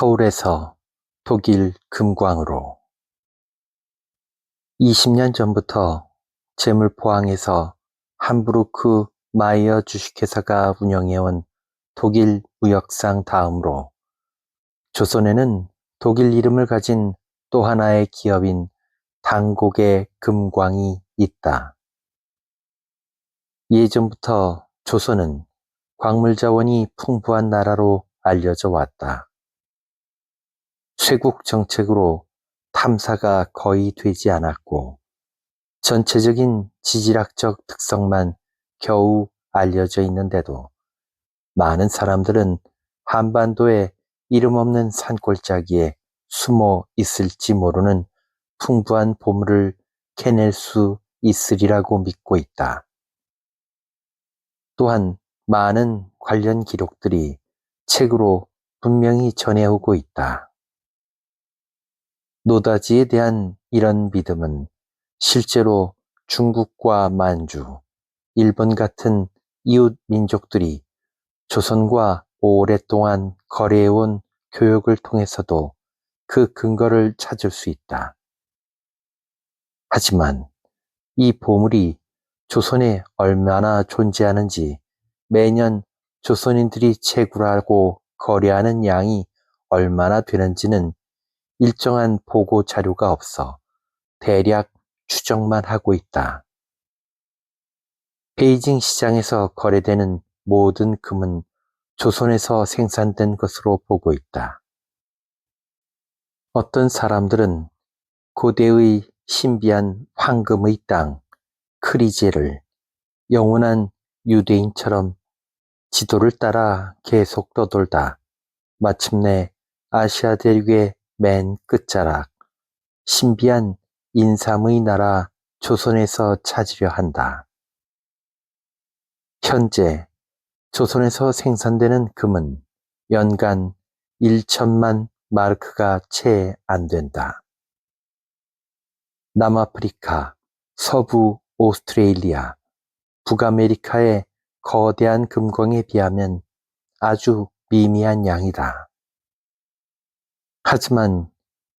서울에서 독일 금광으로 20년 전부터 재물포항에서 함부르크 마이어 주식회사가 운영해온 독일 무역상 다음으로 조선에는 독일 이름을 가진 또 하나의 기업인 당곡의 금광이 있다. 예전부터 조선은 광물 자원이 풍부한 나라로 알려져 왔다. 쇄국 정책으로 탐사가 거의 되지 않았고 전체적인 지질학적 특성만 겨우 알려져 있는데도 많은 사람들은 한반도의 이름 없는 산골짜기에 숨어 있을지 모르는 풍부한 보물을 캐낼 수 있으리라고 믿고 있다. 또한 많은 관련 기록들이 책으로 분명히 전해오고 있다. 노다지에 대한 이런 믿음은 실제로 중국과 만주, 일본 같은 이웃 민족들이 조선과 오랫동안 거래해온 교역을 통해서도 그 근거를 찾을 수 있다. 하지만 이 보물이 조선에 얼마나 존재하는지 매년 조선인들이 채굴하고 거래하는 양이 얼마나 되는지는 일정한 보고 자료가 없어 대략 추정만 하고 있다. 베이징 시장에서 거래되는 모든 금은 조선에서 생산된 것으로 보고 있다. 어떤 사람들은 고대의 신비한 황금의 땅, 크리제를 영원한 유대인처럼 지도를 따라 계속 떠돌다 마침내 아시아 대륙의 맨 끝자락, 신비한 인삼의 나라 조선에서 찾으려 한다. 현재 조선에서 생산되는 금은 연간 1천만 마르크가 채 안 된다. 남아프리카, 서부 오스트레일리아, 북아메리카의 거대한 금광에 비하면 아주 미미한 양이다. 하지만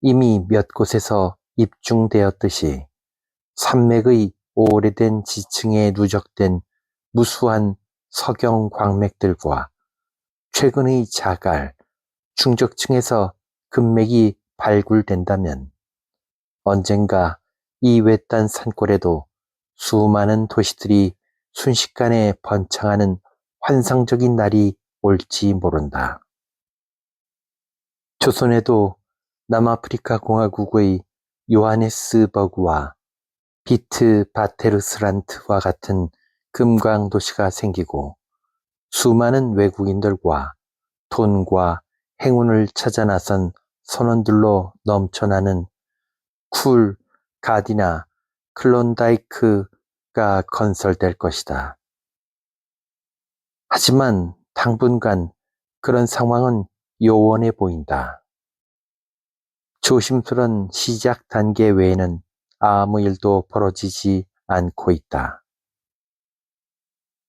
이미 몇 곳에서 입증되었듯이 산맥의 오래된 지층에 누적된 무수한 석영 광맥들과 최근의 자갈, 충적층에서 금맥이 발굴된다면 언젠가 이 외딴 산골에도 수많은 도시들이 순식간에 번창하는 환상적인 날이 올지 모른다. 조선에도 남아프리카 공화국의 요하네스버그와 비트바테르스란트와 같은 금광 도시가 생기고 수많은 외국인들과 돈과 행운을 찾아 나선 선원들로 넘쳐나는 쿨, 가디나, 클론다이크가 건설될 것이다. 하지만 당분간 그런 상황은 요원해 보인다. 조심스런 시작 단계 외에는 아무 일도 벌어지지 않고 있다.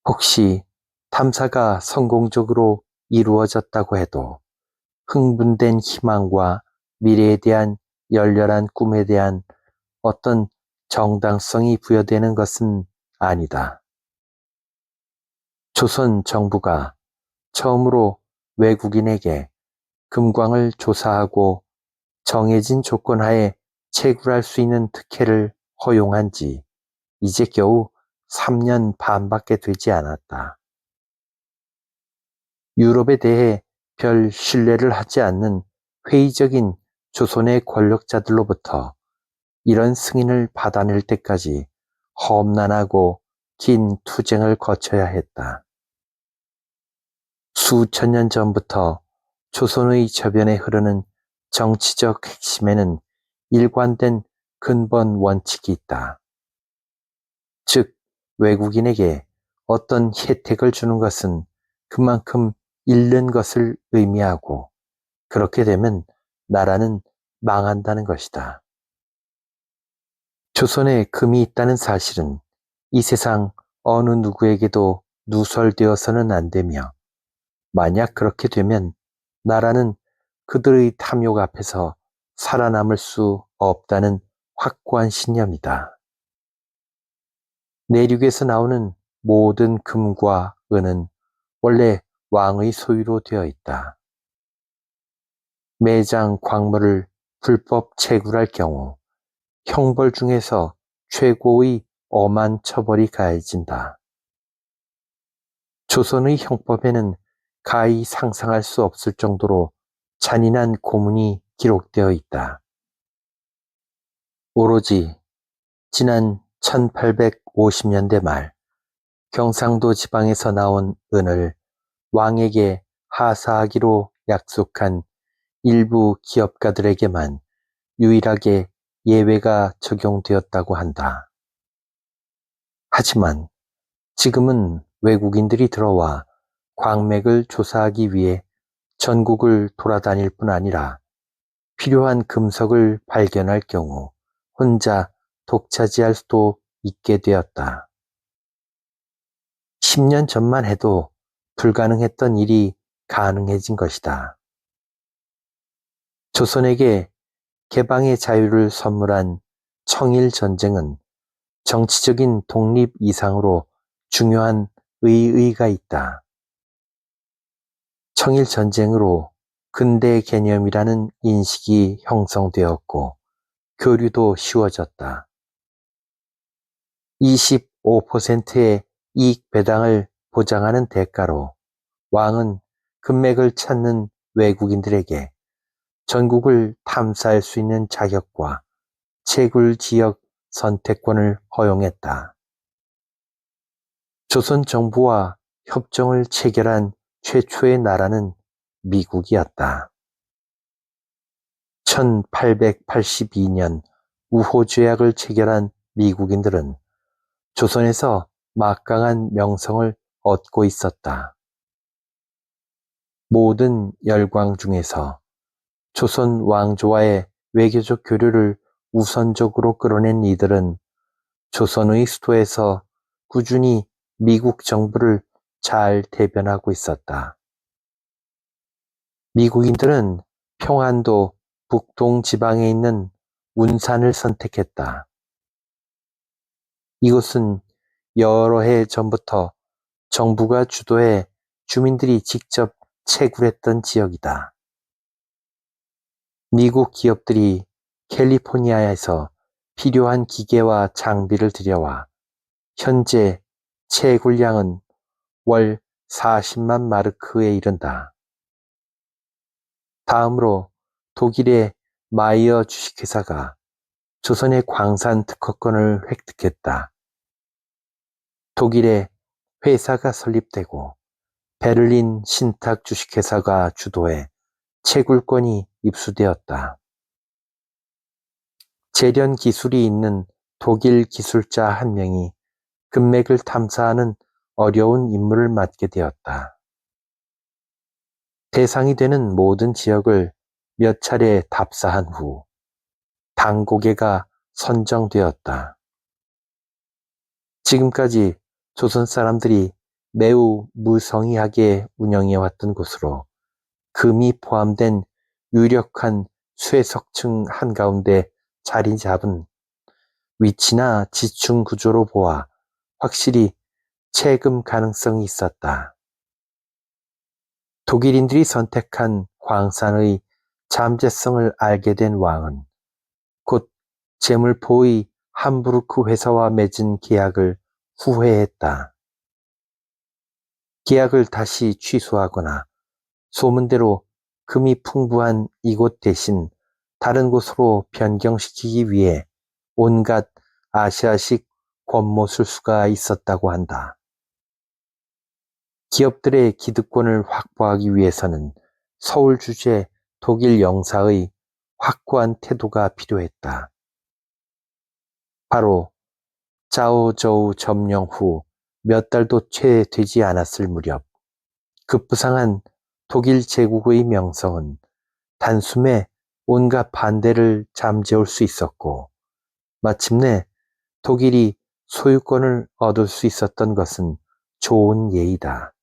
혹시 탐사가 성공적으로 이루어졌다고 해도 흥분된 희망과 미래에 대한 열렬한 꿈에 대한 어떤 정당성이 부여되는 것은 아니다. 조선 정부가 처음으로 외국인에게 금광을 조사하고 정해진 조건 하에 채굴할 수 있는 특혜를 허용한 지 이제 겨우 3년 반밖에 되지 않았다. 유럽에 대해 별 신뢰를 하지 않는 회의적인 조선의 권력자들로부터 이런 승인을 받아낼 때까지 험난하고 긴 투쟁을 거쳐야 했다. 수천 년 전부터 조선의 저변에 흐르는 정치적 핵심에는 일관된 근본 원칙이 있다. 즉, 외국인에게 어떤 혜택을 주는 것은 그만큼 잃는 것을 의미하고 그렇게 되면 나라는 망한다는 것이다. 조선에 금이 있다는 사실은 이 세상 어느 누구에게도 누설되어서는 안 되며 만약 그렇게 되면 나라는 그들의 탐욕 앞에서 살아남을 수 없다는 확고한 신념이다. 내륙에서 나오는 모든 금과 은은 원래 왕의 소유로 되어 있다. 매장 광물을 불법 채굴할 경우 형벌 중에서 최고의 엄한 처벌이 가해진다. 조선의 형법에는 가히 상상할 수 없을 정도로 잔인한 고문이 기록되어 있다. 오로지 지난 1850년대 말 경상도 지방에서 나온 은을 왕에게 하사하기로 약속한 일부 기업가들에게만 유일하게 예외가 적용되었다고 한다. 하지만 지금은 외국인들이 들어와 광맥을 조사하기 위해 전국을 돌아다닐 뿐 아니라 필요한 금속을 발견할 경우 혼자 독차지할 수도 있게 되었다. 10년 전만 해도 불가능했던 일이 가능해진 것이다. 조선에게 개방의 자유를 선물한 청일전쟁은 정치적인 독립 이상으로 중요한 의의가 있다. 청일전쟁으로 근대 개념이라는 인식이 형성되었고 교류도 쉬워졌다. 25%의 이익 배당을 보장하는 대가로 왕은 금맥을 찾는 외국인들에게 전국을 탐사할 수 있는 자격과 채굴 지역 선택권을 허용했다. 조선 정부와 협정을 체결한 최초의 나라는 미국이었다. 1882년 우호조약을 체결한 미국인들은 조선에서 막강한 명성을 얻고 있었다. 모든 열광 중에서 조선 왕조와의 외교적 교류를 우선적으로 끌어낸 이들은 조선의 수도에서 꾸준히 미국 정부를 잘 대변하고 있었다. 미국인들은 평안도 북동 지방에 있는 운산을 선택했다. 이곳은 여러 해 전부터 정부가 주도해 주민들이 직접 채굴했던 지역이다. 미국 기업들이 캘리포니아에서 필요한 기계와 장비를 들여와 현재 채굴량은 월 40만 마르크에 이른다. 다음으로 독일의 마이어 주식회사가 조선의 광산 특허권을 획득했다. 독일의 회사가 설립되고 베를린 신탁 주식회사가 주도해 채굴권이 입수되었다. 재련 기술이 있는 독일 기술자 한 명이 금맥을 탐사하는 어려운 임무를 맡게 되었다. 대상이 되는 모든 지역을 몇 차례 답사한 후 당고개가 선정되었다. 지금까지 조선 사람들이 매우 무성의하게 운영해왔던 곳으로 금이 포함된 유력한 쇠석층 한가운데 자리 잡은 위치나 지층 구조로 보아 확실히 채금 가능성이 있었다. 독일인들이 선택한 광산의 잠재성을 알게 된 왕은 곧 제물포의 함부르크 회사와 맺은 계약을 후회했다. 계약을 다시 취소하거나 소문대로 금이 풍부한 이곳 대신 다른 곳으로 변경시키기 위해 온갖 아시아식 권모술수가 있었다고 한다. 기업들의 기득권을 확보하기 위해서는 서울 주재 독일 영사의 확고한 태도가 필요했다. 바로 짜오저우 점령 후 몇 달도 채 되지 않았을 무렵 급부상한 독일 제국의 명성은 단숨에 온갖 반대를 잠재울 수 있었고 마침내 독일이 소유권을 얻을 수 있었던 것은 좋은 예이다.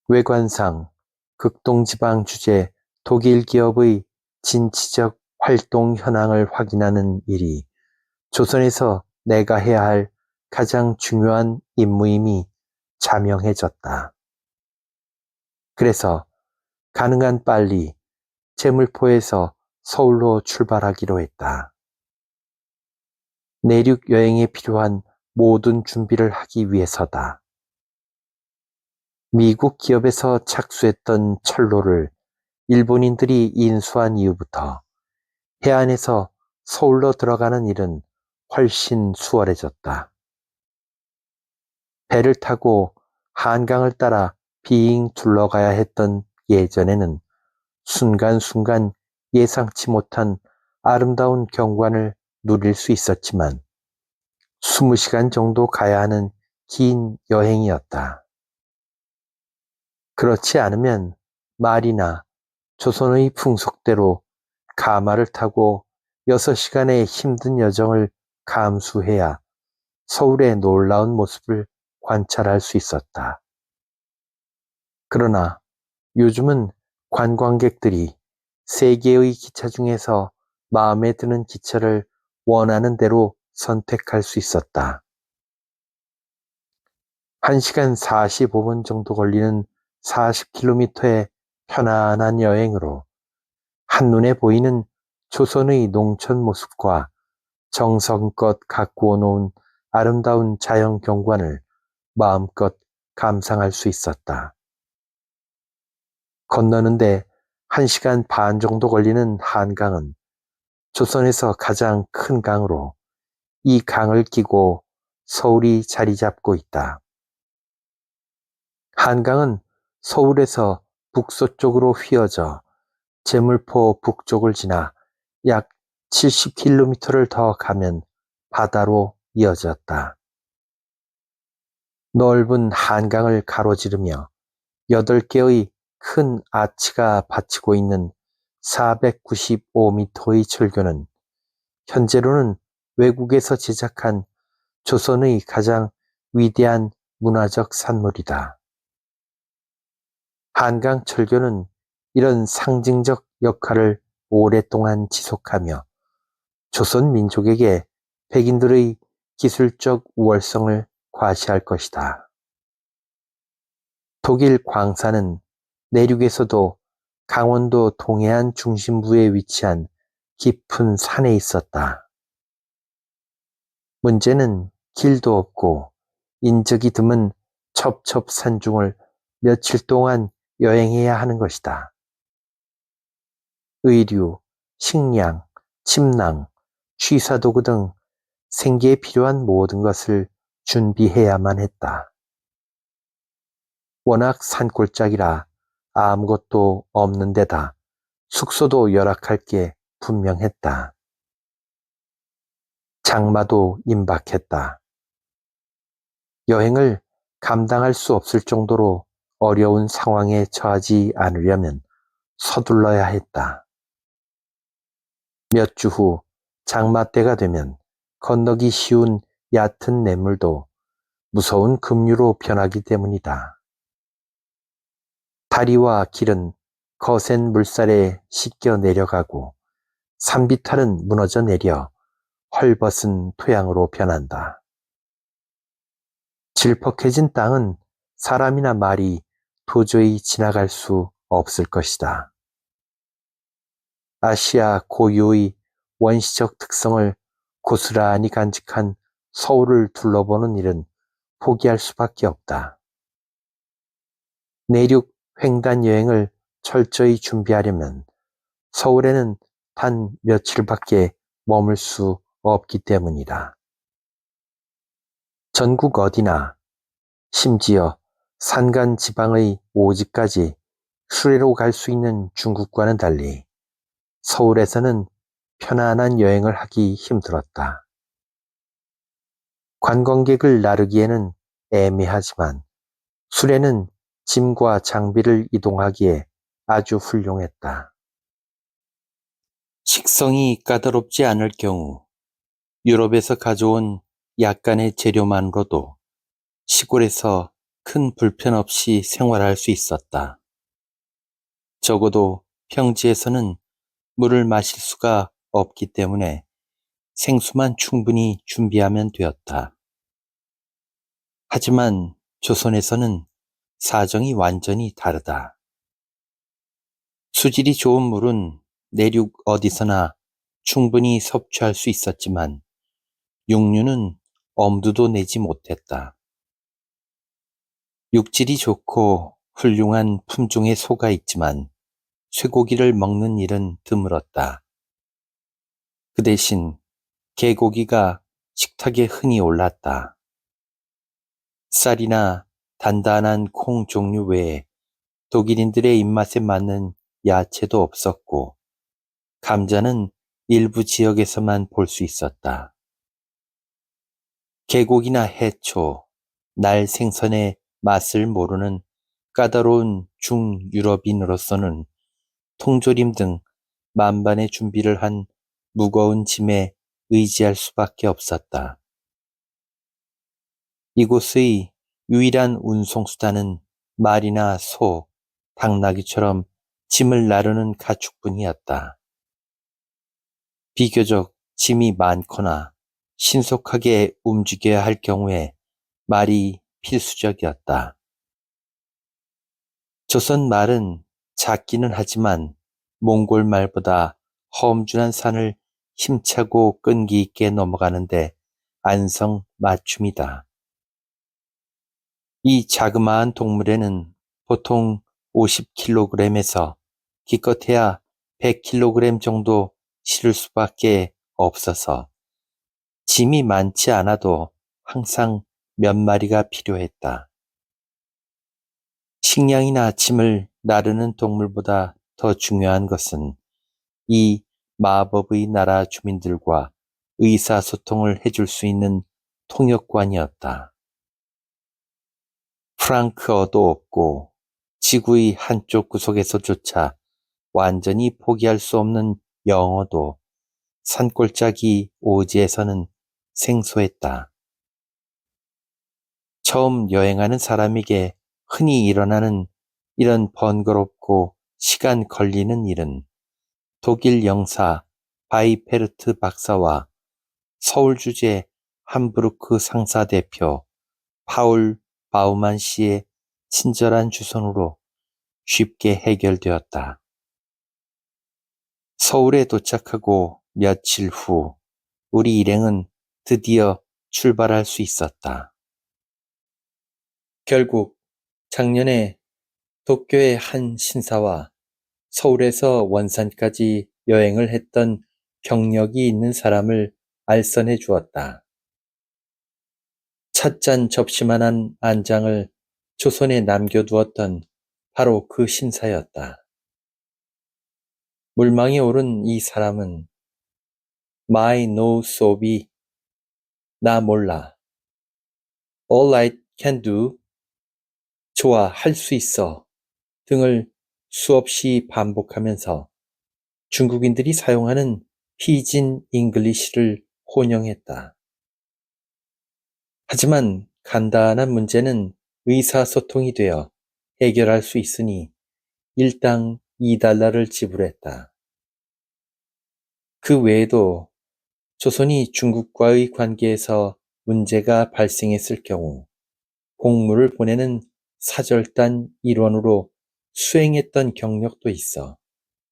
외관상 극동지방 주재 독일 기업의 진취적 활동 현황을 확인하는 일이 조선에서 내가 해야 할 가장 중요한 임무임이 자명해졌다. 그래서 가능한 빨리 제물포에서 서울로 출발하기로 했다. 내륙 여행에 필요한 모든 준비를 하기 위해서다. 미국 기업에서 착수했던 철로를 일본인들이 인수한 이후부터 해안에서 서울로 들어가는 일은 훨씬 수월해졌다. 배를 타고 한강을 따라 빙 둘러가야 했던 예전에는 순간순간 예상치 못한 아름다운 경관을 누릴 수 있었지만 20시간 정도 가야 하는 긴 여행이었다. 그렇지 않으면 말이나 조선의 풍속대로 가마를 타고 6시간의 힘든 여정을 감수해야 서울의 놀라운 모습을 관찰할 수 있었다. 그러나 요즘은 관광객들이 세 개의 기차 중에서 마음에 드는 기차를 원하는 대로 선택할 수 있었다. 1시간 45분 정도 걸리는 40km의 편안한 여행으로 한눈에 보이는 조선의 농촌 모습과 정성껏 가꾸어 놓은 아름다운 자연 경관을 마음껏 감상할 수 있었다. 건너는데 1시간 반 정도 걸리는 한강은 조선에서 가장 큰 강으로 이 강을 끼고 서울이 자리 잡고 있다. 한강은 서울에서 북서쪽으로 휘어져 제물포 북쪽을 지나 약 70km를 더 가면 바다로 이어졌다. 넓은 한강을 가로지르며 8개의 큰 아치가 받치고 있는 495m의 철교는 현재로는 외국에서 제작한 조선의 가장 위대한 문화적 산물이다. 한강 철교는 이런 상징적 역할을 오랫동안 지속하며 조선 민족에게 백인들의 기술적 우월성을 과시할 것이다. 독일 광산은 내륙에서도 강원도 동해안 중심부에 위치한 깊은 산에 있었다. 문제는 길도 없고 인적이 드문 첩첩산중을 며칠 동안 여행해야 하는 것이다. 의류, 식량, 침낭, 취사도구 등 생계에 필요한 모든 것을 준비해야만 했다. 워낙 산골짜기라 아무것도 없는 데다 숙소도 열악할 게 분명했다. 장마도 임박했다. 여행을 감당할 수 없을 정도로 어려운 상황에 처하지 않으려면 서둘러야 했다. 몇 주 후 장마 때가 되면 건너기 쉬운 얕은 냇물도 무서운 급류로 변하기 때문이다. 다리와 길은 거센 물살에 씻겨 내려가고 산비탈은 무너져 내려 헐벗은 토양으로 변한다. 질퍽해진 땅은 사람이나 말이 도저히 지나갈 수 없을 것이다. 아시아 고유의 원시적 특성을 고스란히 간직한 서울을 둘러보는 일은 포기할 수밖에 없다. 내륙 횡단 여행을 철저히 준비하려면 서울에는 단 며칠밖에 머물 수 없기 때문이다. 전국 어디나 심지어 산간 지방의 오지까지 수레로 갈 수 있는 중국과는 달리 서울에서는 편안한 여행을 하기 힘들었다. 관광객을 나르기에는 애매하지만 수레는 짐과 장비를 이동하기에 아주 훌륭했다. 식성이 까다롭지 않을 경우 유럽에서 가져온 약간의 재료만으로도 시골에서 큰 불편 없이 생활할 수 있었다. 적어도 평지에서는 물을 마실 수가 없기 때문에 생수만 충분히 준비하면 되었다. 하지만 조선에서는 사정이 완전히 다르다. 수질이 좋은 물은 내륙 어디서나 충분히 섭취할 수 있었지만 육류는 엄두도 내지 못했다. 육질이 좋고 훌륭한 품종의 소가 있지만 쇠고기를 먹는 일은 드물었다. 그 대신 개고기가 식탁에 흔히 올랐다. 쌀이나 단단한 콩 종류 외에 독일인들의 입맛에 맞는 야채도 없었고, 감자는 일부 지역에서만 볼 수 있었다. 개고기나 해초, 날 생선의 맛을 모르는 까다로운 중유럽인으로서는 통조림 등 만반의 준비를 한 무거운 짐에 의지할 수밖에 없었다. 이곳의 유일한 운송수단은 말이나 소, 당나귀처럼 짐을 나르는 가축뿐이었다. 비교적 짐이 많거나 신속하게 움직여야 할 경우에 말이 필수적이었다. 조선 말은 작기는 하지만 몽골 말보다 험준한 산을 힘차고 끈기 있게 넘어가는데 안성맞춤이다. 이 자그마한 동물에는 보통 50kg에서 기껏해야 100kg 정도 실을 수밖에 없어서 짐이 많지 않아도 항상 몇 마리가 필요했다. 식량이나 짐을 나르는 동물보다 더 중요한 것은 이 마법의 나라 주민들과 의사소통을 해줄 수 있는 통역관이었다. 프랑크어도 없고 지구의 한쪽 구석에서조차 완전히 포기할 수 없는 영어도 산골짜기 오지에서는 생소했다. 처음 여행하는 사람에게 흔히 일어나는 이런 번거롭고 시간 걸리는 일은 독일 영사 바이페르트 박사와 서울 주재 함부르크 상사 대표 파울 바우만 씨의 친절한 주선으로 쉽게 해결되었다. 서울에 도착하고 며칠 후 우리 일행은 드디어 출발할 수 있었다. 결국 작년에 도쿄의 한 신사와 서울에서 원산까지 여행을 했던 경력이 있는 사람을 알선해 주었다. 찻잔 접시만한 안장을 조선에 남겨두었던 바로 그 신사였다. 물망에 오른 이 사람은 My no sobi, 나 몰라, All I can do, 좋아, 할 수 있어 등을 수없이 반복하면서 중국인들이 사용하는 피진 잉글리시를 혼용했다. 하지만 간단한 문제는 의사소통이 되어 해결할 수 있으니 일당 $2를 지불했다. 그 외에도 조선이 중국과의 관계에서 문제가 발생했을 경우 공물을 보내는 사절단 일원으로 수행했던 경력도 있어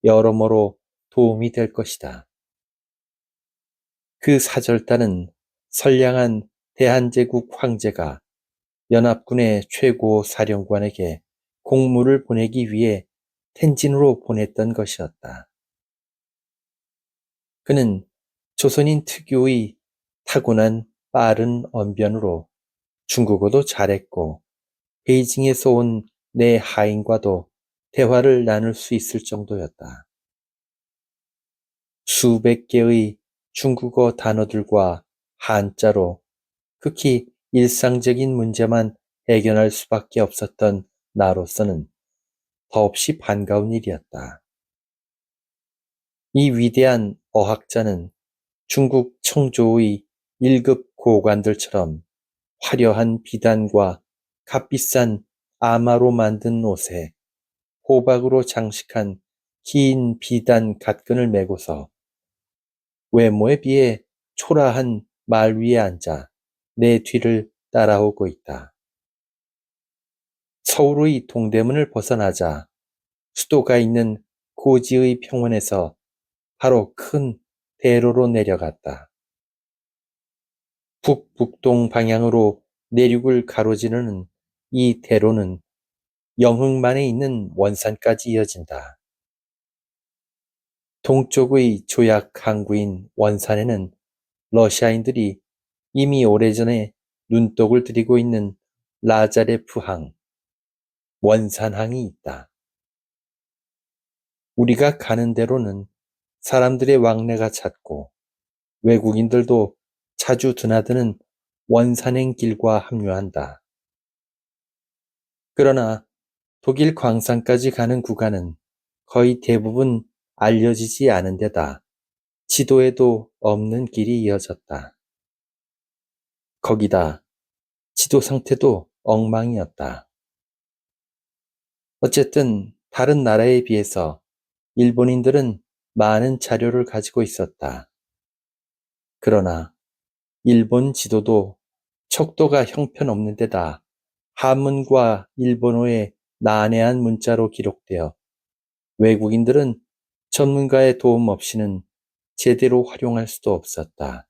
여러모로 도움이 될 것이다. 그 사절단은 선량한 대한제국 황제가 연합군의 최고 사령관에게 공물을 보내기 위해 텐진으로 보냈던 것이었다. 그는 조선인 특유의 타고난 빠른 언변으로 중국어도 잘했고 베이징에서 온 내 하인과도 대화를 나눌 수 있을 정도였다. 수백 개의 중국어 단어들과 한자로 극히 일상적인 문제만 해결할 수밖에 없었던 나로서는 더없이 반가운 일이었다. 이 위대한 어학자는 중국 청조의 1급 고관들처럼 화려한 비단과 값비싼 아마로 만든 옷에 호박으로 장식한 긴 비단 갓끈을 메고서 외모에 비해 초라한 말 위에 앉아 내 뒤를 따라오고 있다. 서울의 동대문을 벗어나자 수도가 있는 고지의 평원에서 바로 큰 대로로 내려갔다. 북북동 방향으로 내륙을 가로지르는 이 대로는 영흥만에 있는 원산까지 이어진다. 동쪽의 조약 항구인 원산에는 러시아인들이 이미 오래전에 눈독을 들이고 있는 라자레프항, 원산항이 있다. 우리가 가는 대로는 사람들의 왕래가 잦고 외국인들도 자주 드나드는 원산행 길과 합류한다. 그러나 독일 광산까지 가는 구간은 거의 대부분 알려지지 않은 데다 지도에도 없는 길이 이어졌다. 거기다 지도 상태도 엉망이었다. 어쨌든 다른 나라에 비해서 일본인들은 많은 자료를 가지고 있었다. 그러나 일본 지도도 척도가 형편없는 데다 한문과 일본어의 난해한 문자로 기록되어 외국인들은 전문가의 도움 없이는 제대로 활용할 수도 없었다.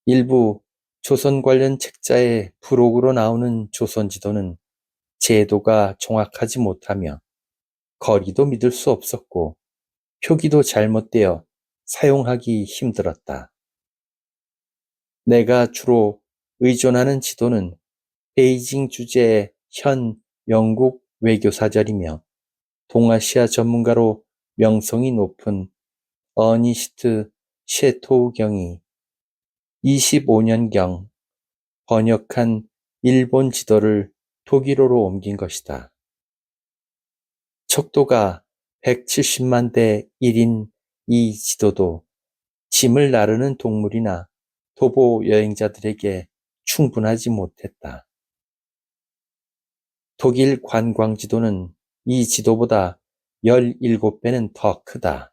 일부 조선 관련 책자의 부록으로 나오는 조선 지도는 제도가 정확하지 못하며 거리도 믿을 수 없었고 표기도 잘못되어 사용하기 힘들었다. 내가 주로 의존하는 지도는 베이징 주재의 현 영국 외교사절이며 동아시아 전문가로 명성이 높은 어니스트 셰토우경이 25년경 번역한 일본 지도를 독일어로 옮긴 것이다. 척도가 170만 대 1인 이 지도도 짐을 나르는 동물이나 도보 여행자들에게 충분하지 못했다. 독일 관광 지도는 이 지도보다 17배는 더 크다.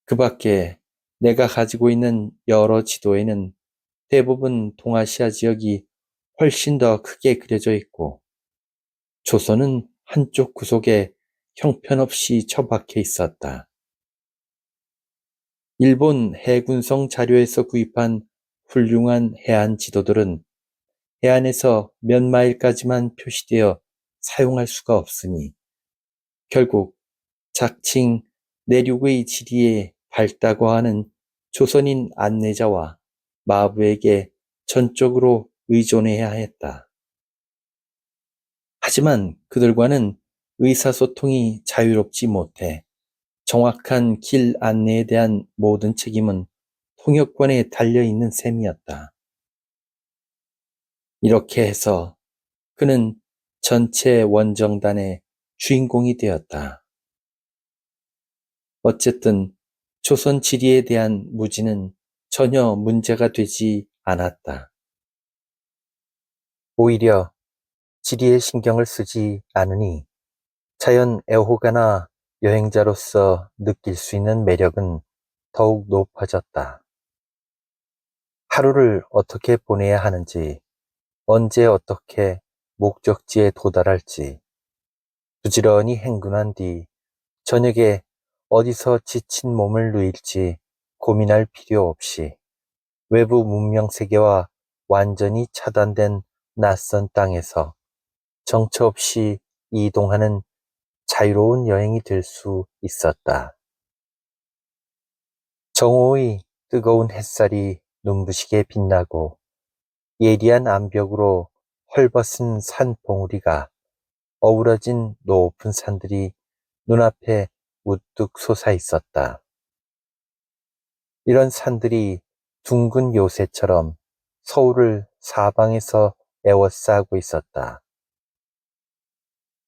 그 밖에 내가 가지고 있는 여러 지도에는 대부분 동아시아 지역이 훨씬 더 크게 그려져 있고 조선은 한쪽 구석에 형편없이 처박혀 있었다. 일본 해군성 자료에서 구입한 훌륭한 해안 지도들은 해안에서 몇 마일까지만 표시되어 사용할 수가 없으니 결국 자칭 내륙의 지리에 밝다고 하는 조선인 안내자와 마부에게 전적으로 의존해야 했다. 하지만 그들과는 의사소통이 자유롭지 못해 정확한 길 안내에 대한 모든 책임은 통역관에 달려있는 셈이었다. 이렇게 해서 그는 전체 원정단의 주인공이 되었다. 어쨌든 조선 지리에 대한 무지는 전혀 문제가 되지 않았다. 오히려 지리에 신경을 쓰지 않으니 자연 애호가나 여행자로서 느낄 수 있는 매력은 더욱 높아졌다. 하루를 어떻게 보내야 하는지, 언제 어떻게 목적지에 도달할지, 부지런히 행군한 뒤 저녁에 어디서 지친 몸을 누일지 고민할 필요 없이 외부 문명 세계와 완전히 차단된 낯선 땅에서 정처 없이 이동하는 자유로운 여행이 될 수 있었다. 정오의 뜨거운 햇살이 눈부시게 빛나고 예리한 암벽으로 헐벗은 산 봉우리가 어우러진 높은 산들이 눈앞에 우뚝 솟아 있었다. 이런 산들이 둥근 요새처럼 서울을 사방에서 에워싸고 있었다.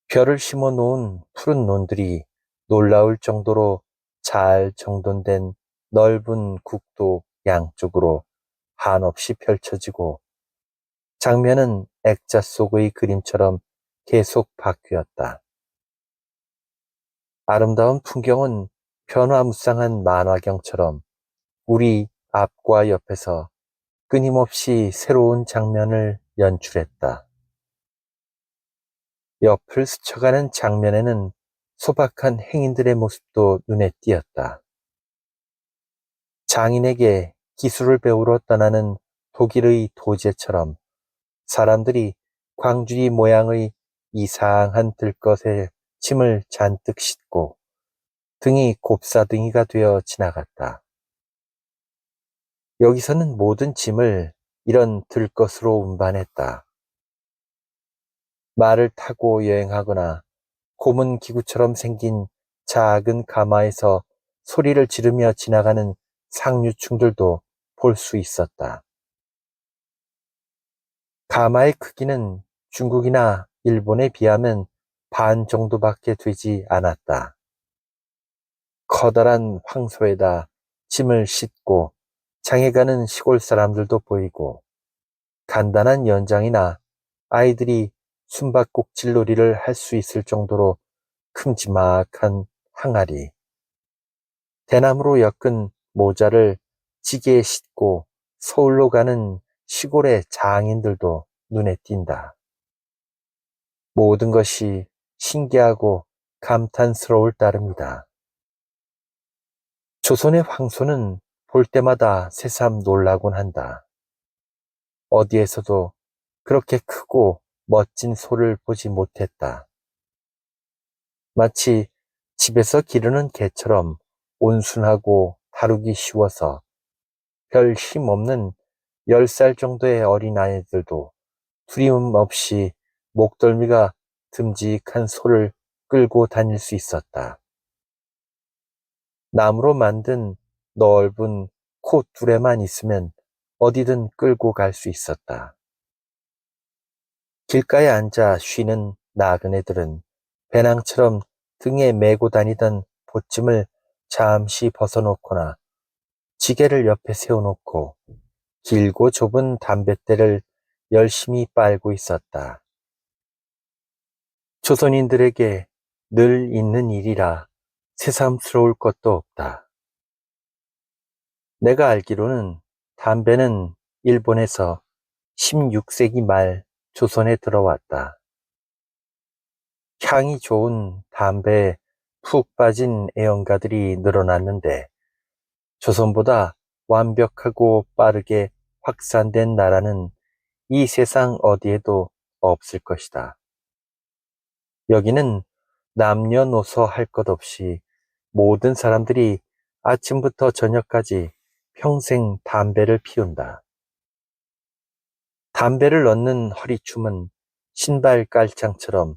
벼를 심어 놓은 푸른 논들이 놀라울 정도로 잘 정돈된 넓은 국도 양쪽으로 한없이 펼쳐지고 장면은 액자 속의 그림처럼 계속 바뀌었다. 아름다운 풍경은 변화무쌍한 만화경처럼 우리 앞과 옆에서 끊임없이 새로운 장면을 연출했다. 옆을 스쳐가는 장면에는 소박한 행인들의 모습도 눈에 띄었다. 장인에게 기술을 배우러 떠나는 독일의 도제처럼 사람들이 광주리 모양의 이상한 들것에 짐을 잔뜩 싣고 등이 곱사등이가 되어 지나갔다. 여기서는 모든 짐을 이런 들것으로 운반했다. 말을 타고 여행하거나 고문 기구처럼 생긴 작은 가마에서 소리를 지르며 지나가는 상류층들도 볼 수 있었다. 가마의 크기는 중국이나 일본에 비하면 반 정도밖에 되지 않았다. 커다란 황소에다 짐을 싣고 장에 가는 시골 사람들도 보이고 간단한 연장이나 아이들이 숨바꼭질 놀이를 할 수 있을 정도로 큼지막한 항아리, 대나무로 엮은 모자를 지게에 싣고 서울로 가는 시골의 장인들도 눈에 띈다. 모든 것이 신기하고 감탄스러울 따름이다. 조선의 황소는 볼 때마다 새삼 놀라곤 한다. 어디에서도 그렇게 크고 멋진 소를 보지 못했다. 마치 집에서 기르는 개처럼 온순하고 다루기 쉬워서 별 힘 없는 10살 정도의 어린아이들도 두려움 없이 목덜미가 듬직한 소를 끌고 다닐 수 있었다. 나무로 만든 넓은 콧두레만 있으면 어디든 끌고 갈 수 있었다. 길가에 앉아 쉬는 나그네들은 배낭처럼 등에 메고 다니던 보찜을 잠시 벗어놓거나 지게를 옆에 세워놓고 길고 좁은 담뱃대를 열심히 빨고 있었다. 조선인들에게 늘 있는 일이라 새삼스러울 것도 없다. 내가 알기로는 담배는 일본에서 16세기 말 조선에 들어왔다. 향이 좋은 담배에 푹 빠진 애연가들이 늘어났는데 조선보다 완벽하고 빠르게 확산된 나라는 이 세상 어디에도 없을 것이다. 여기는 남녀노소 할 것 없이 모든 사람들이 아침부터 저녁까지 평생 담배를 피운다. 담배를 넣는 허리춤은 신발 깔창처럼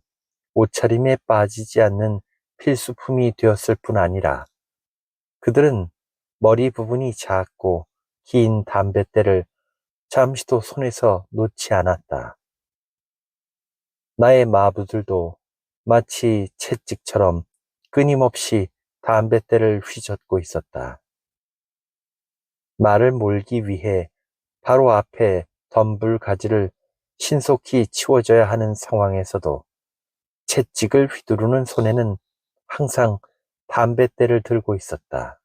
옷차림에 빠지지 않는 필수품이 되었을 뿐 아니라 그들은 머리 부분이 작고 긴 담뱃대를 잠시도 손에서 놓지 않았다. 나의 마부들도 마치 채찍처럼 끊임없이 담뱃대를 휘젓고 있었다. 말을 몰기 위해 바로 앞에 덤불 가지를 신속히 치워줘야 하는 상황에서도 채찍을 휘두르는 손에는 항상 담뱃대를 들고 있었다.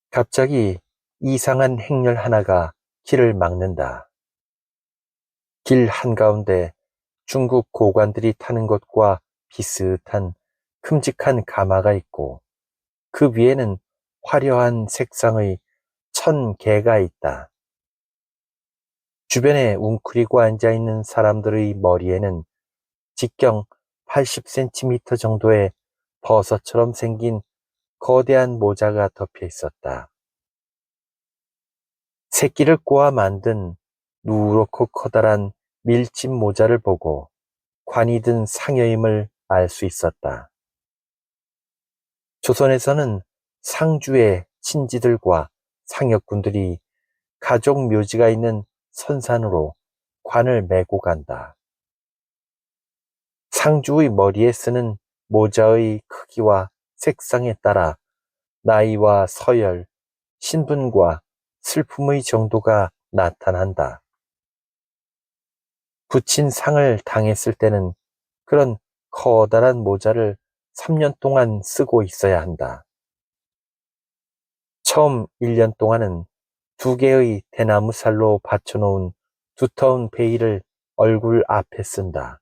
갑자기 이상한 행렬 하나가 길을 막는다. 길 한가운데 중국 고관들이 타는 것과 비슷한 큼직한 가마가 있고 그 위에는 화려한 색상의 1000개가 있다. 주변에 웅크리고 앉아있는 사람들의 머리에는 직경 80cm 정도의 버섯처럼 생긴 거대한 모자가 덮여 있었다. 새끼를 꼬아 만든 누렇고 커다란 밀짚 모자를 보고 관이 든 상여임을 알 수 있었다. 조선에서는 상주의 친지들과 상역군들이 가족 묘지가 있는 선산으로 관을 메고 간다. 상주의 머리에 쓰는 모자의 크기와 색상에 따라 나이와 서열, 신분과 슬픔의 정도가 나타난다. 붙인 상을 당했을 때는 그런 커다란 모자를 3년 동안 쓰고 있어야 한다. 처음 1년 동안은 2개의 대나무 살로 받쳐놓은 두터운 베일을 얼굴 앞에 쓴다.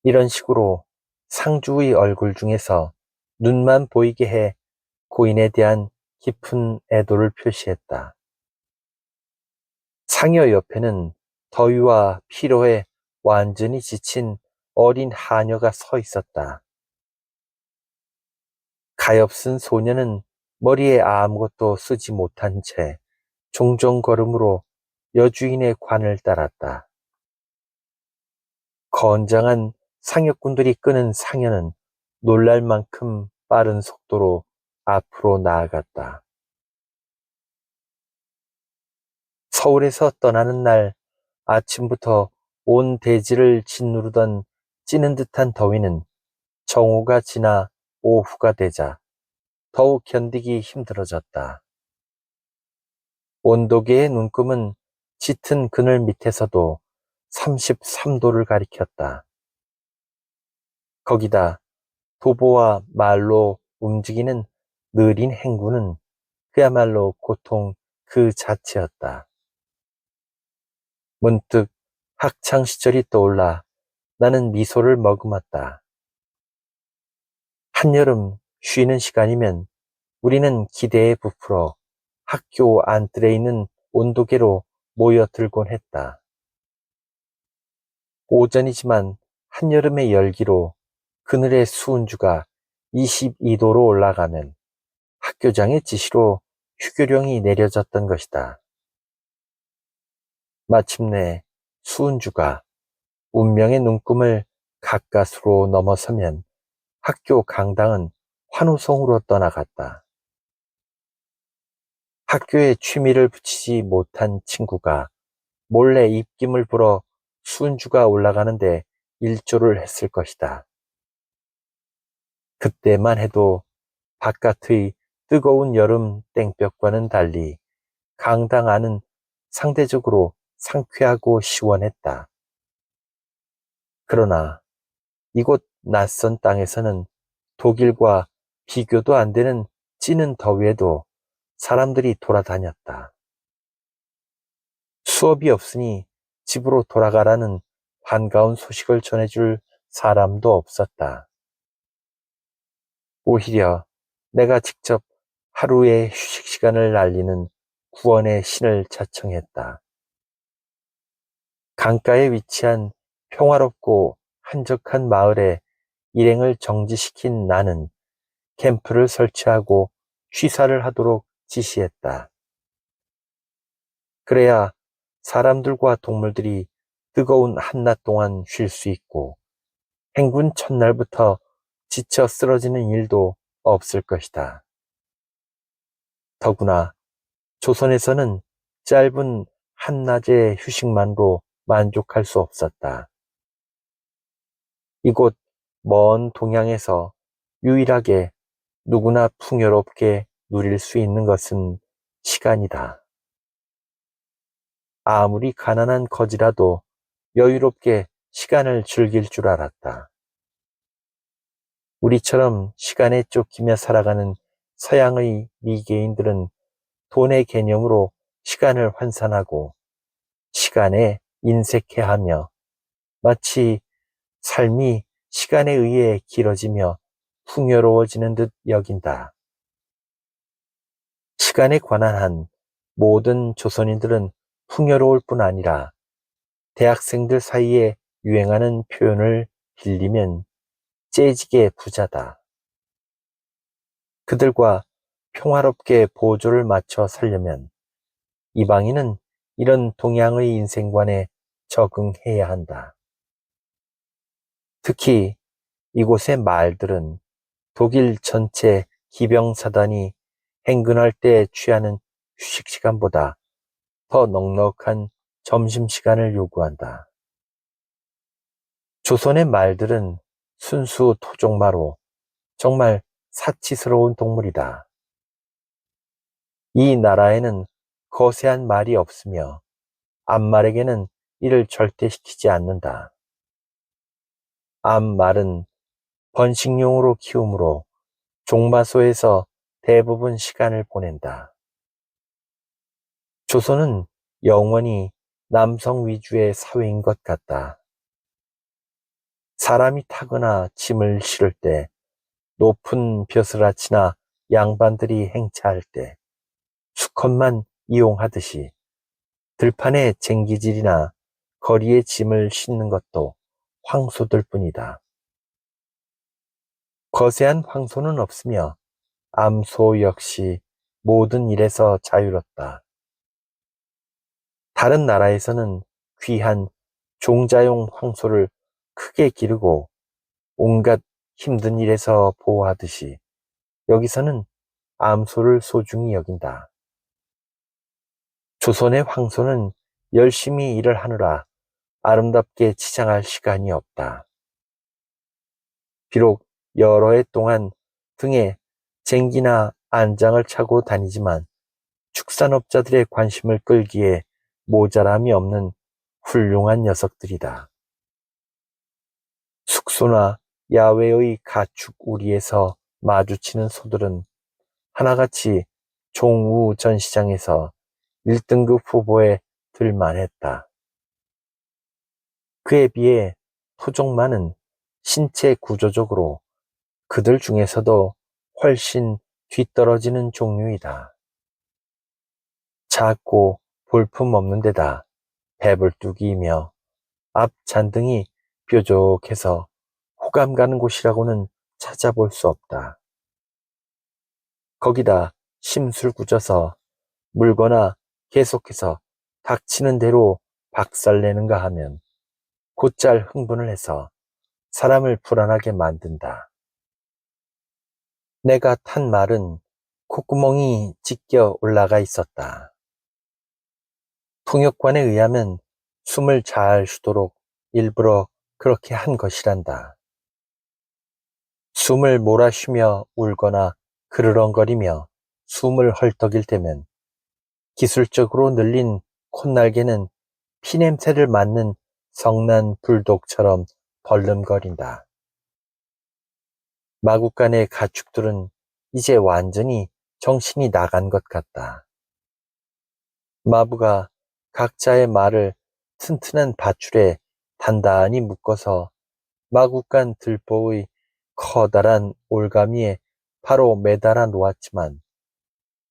이런 식으로 상주의 얼굴 중에서 눈만 보이게 해 고인에 대한 깊은 애도를 표시했다. 상여 옆에는 더위와 피로에 완전히 지친 어린 하녀가 서 있었다. 가엾은 소녀는 머리에 아무것도 쓰지 못한 채 종종 걸음으로 여주인의 관을 따랐다. 건장한 상여꾼들이 끄는 상여는 놀랄 만큼 빠른 속도로 앞으로 나아갔다. 서울에서 떠나는 날 아침부터 온 대지를 짓누르던 찌는 듯한 더위는 정오가 지나 오후가 되자 더욱 견디기 힘들어졌다. 온도계의 눈금은 짙은 그늘 밑에서도 33도를 가리켰다. 거기다 도보와 말로 움직이는 느린 행군은 그야말로 고통 그 자체였다. 문득 학창 시절이 떠올라 나는 미소를 머금었다. 한여름 쉬는 시간이면 우리는 기대에 부풀어 학교 안뜰에 있는 온도계로 모여들곤 했다. 오전이지만 한여름의 열기로 그늘의 수은주가 22도로 올라가면 학교장의 지시로 휴교령이 내려졌던 것이다. 마침내 수은주가 운명의 눈금을 가까스로 넘어서면 학교 강당은 환호성으로 떠나갔다. 학교에 취미를 붙이지 못한 친구가 몰래 입김을 불어 수은주가 올라가는데 일조를 했을 것이다. 그때만 해도 바깥의 뜨거운 여름 땡볕과는 달리 강당 안은 상대적으로 상쾌하고 시원했다. 그러나 이곳 낯선 땅에서는 독일과 비교도 안 되는 찌는 더위에도 사람들이 돌아다녔다. 수업이 없으니 집으로 돌아가라는 반가운 소식을 전해줄 사람도 없었다. 오히려 내가 직접 하루의 휴식 시간을 날리는 구원의 신을 자청했다. 강가에 위치한 평화롭고 한적한 마을에 일행을 정지시킨 나는 캠프를 설치하고 취사를 하도록 지시했다. 그래야 사람들과 동물들이 뜨거운 한낮 동안 쉴 수 있고 행군 첫날부터 지쳐 쓰러지는 일도 없을 것이다. 더구나 조선에서는 짧은 한낮의 휴식만으로 만족할 수 없었다. 이곳 먼 동양에서 유일하게 누구나 풍요롭게 누릴 수 있는 것은 시간이다. 아무리 가난한 거지라도 여유롭게 시간을 즐길 줄 알았다. 우리처럼 시간에 쫓기며 살아가는 서양의 미개인들은 돈의 개념으로 시간을 환산하고 시간에 인색해하며 마치 삶이 시간에 의해 길어지며 풍요로워지는 듯 여긴다. 시간에 관한 한 모든 조선인들은 풍요로울 뿐 아니라 대학생들 사이에 유행하는 표현을 빌리면 째지게 부자다. 그들과 평화롭게 보조를 맞춰 살려면 이방인은 이런 동양의 인생관에 적응해야 한다. 특히 이곳의 말들은 독일 전체 기병사단이 행군할 때 취하는 휴식 시간보다 더 넉넉한 점심시간을 요구한다. 조선의 말들은 순수 토종마로 정말 사치스러운 동물이다. 이 나라에는 거세한 말이 없으며 암말에게는 이를 절대 시키지 않는다. 암말은 번식용으로 키우므로 종마소에서 대부분 시간을 보낸다. 조선은 영원히 남성 위주의 사회인 것 같다. 사람이 타거나 짐을 실을 때, 높은 벼슬아치나 양반들이 행차할 때 수컷만 이용하듯이 들판의 쟁기질이나 거리에 짐을 싣는 것도 황소들 뿐이다. 거세한 황소는 없으며 암소 역시 모든 일에서 자유롭다. 다른 나라에서는 귀한 종자용 황소를 크게 기르고 온갖 힘든 일에서 보호하듯이 여기서는 암소를 소중히 여긴다. 조선의 황소는 열심히 일을 하느라 아름답게 치장할 시간이 없다. 비록 여러 해 동안 등에 쟁기나 안장을 차고 다니지만 축산업자들의 관심을 끌기에 모자람이 없는 훌륭한 녀석들이다. 숙소나 야외의 가축 우리에서 마주치는 소들은 하나같이 종우 전시장에서 1등급 후보에 들만했다. 그에 비해 토종마는 신체 구조적으로 그들 중에서도 훨씬 뒤떨어지는 종류이다. 작고 볼품없는 데다 배불뚝이며 앞 잔등이 뾰족해서 호감 가는 곳이라고는 찾아볼 수 없다. 거기다 심술궂어서 물거나 계속해서 닥치는 대로 박살내는가 하면 곧잘 흥분을 해서 사람을 불안하게 만든다. 내가 탄 말은 콧구멍이 찢겨 올라가 있었다. 풍역관에 의하면 숨을 잘 쉬도록 일부러 그렇게 한 것이란다. 숨을 몰아쉬며 울거나 그르렁거리며 숨을 헐떡일 때면 기술적으로 늘린 콧날개는 피냄새를 맡는 성난 불독처럼 벌름거린다. 마구간의 가축들은 이제 완전히 정신이 나간 것 같다. 마부가 각자의 말을 튼튼한 밧줄에 단단히 묶어서 마구간 들보의 커다란 올가미에 바로 매달아 놓았지만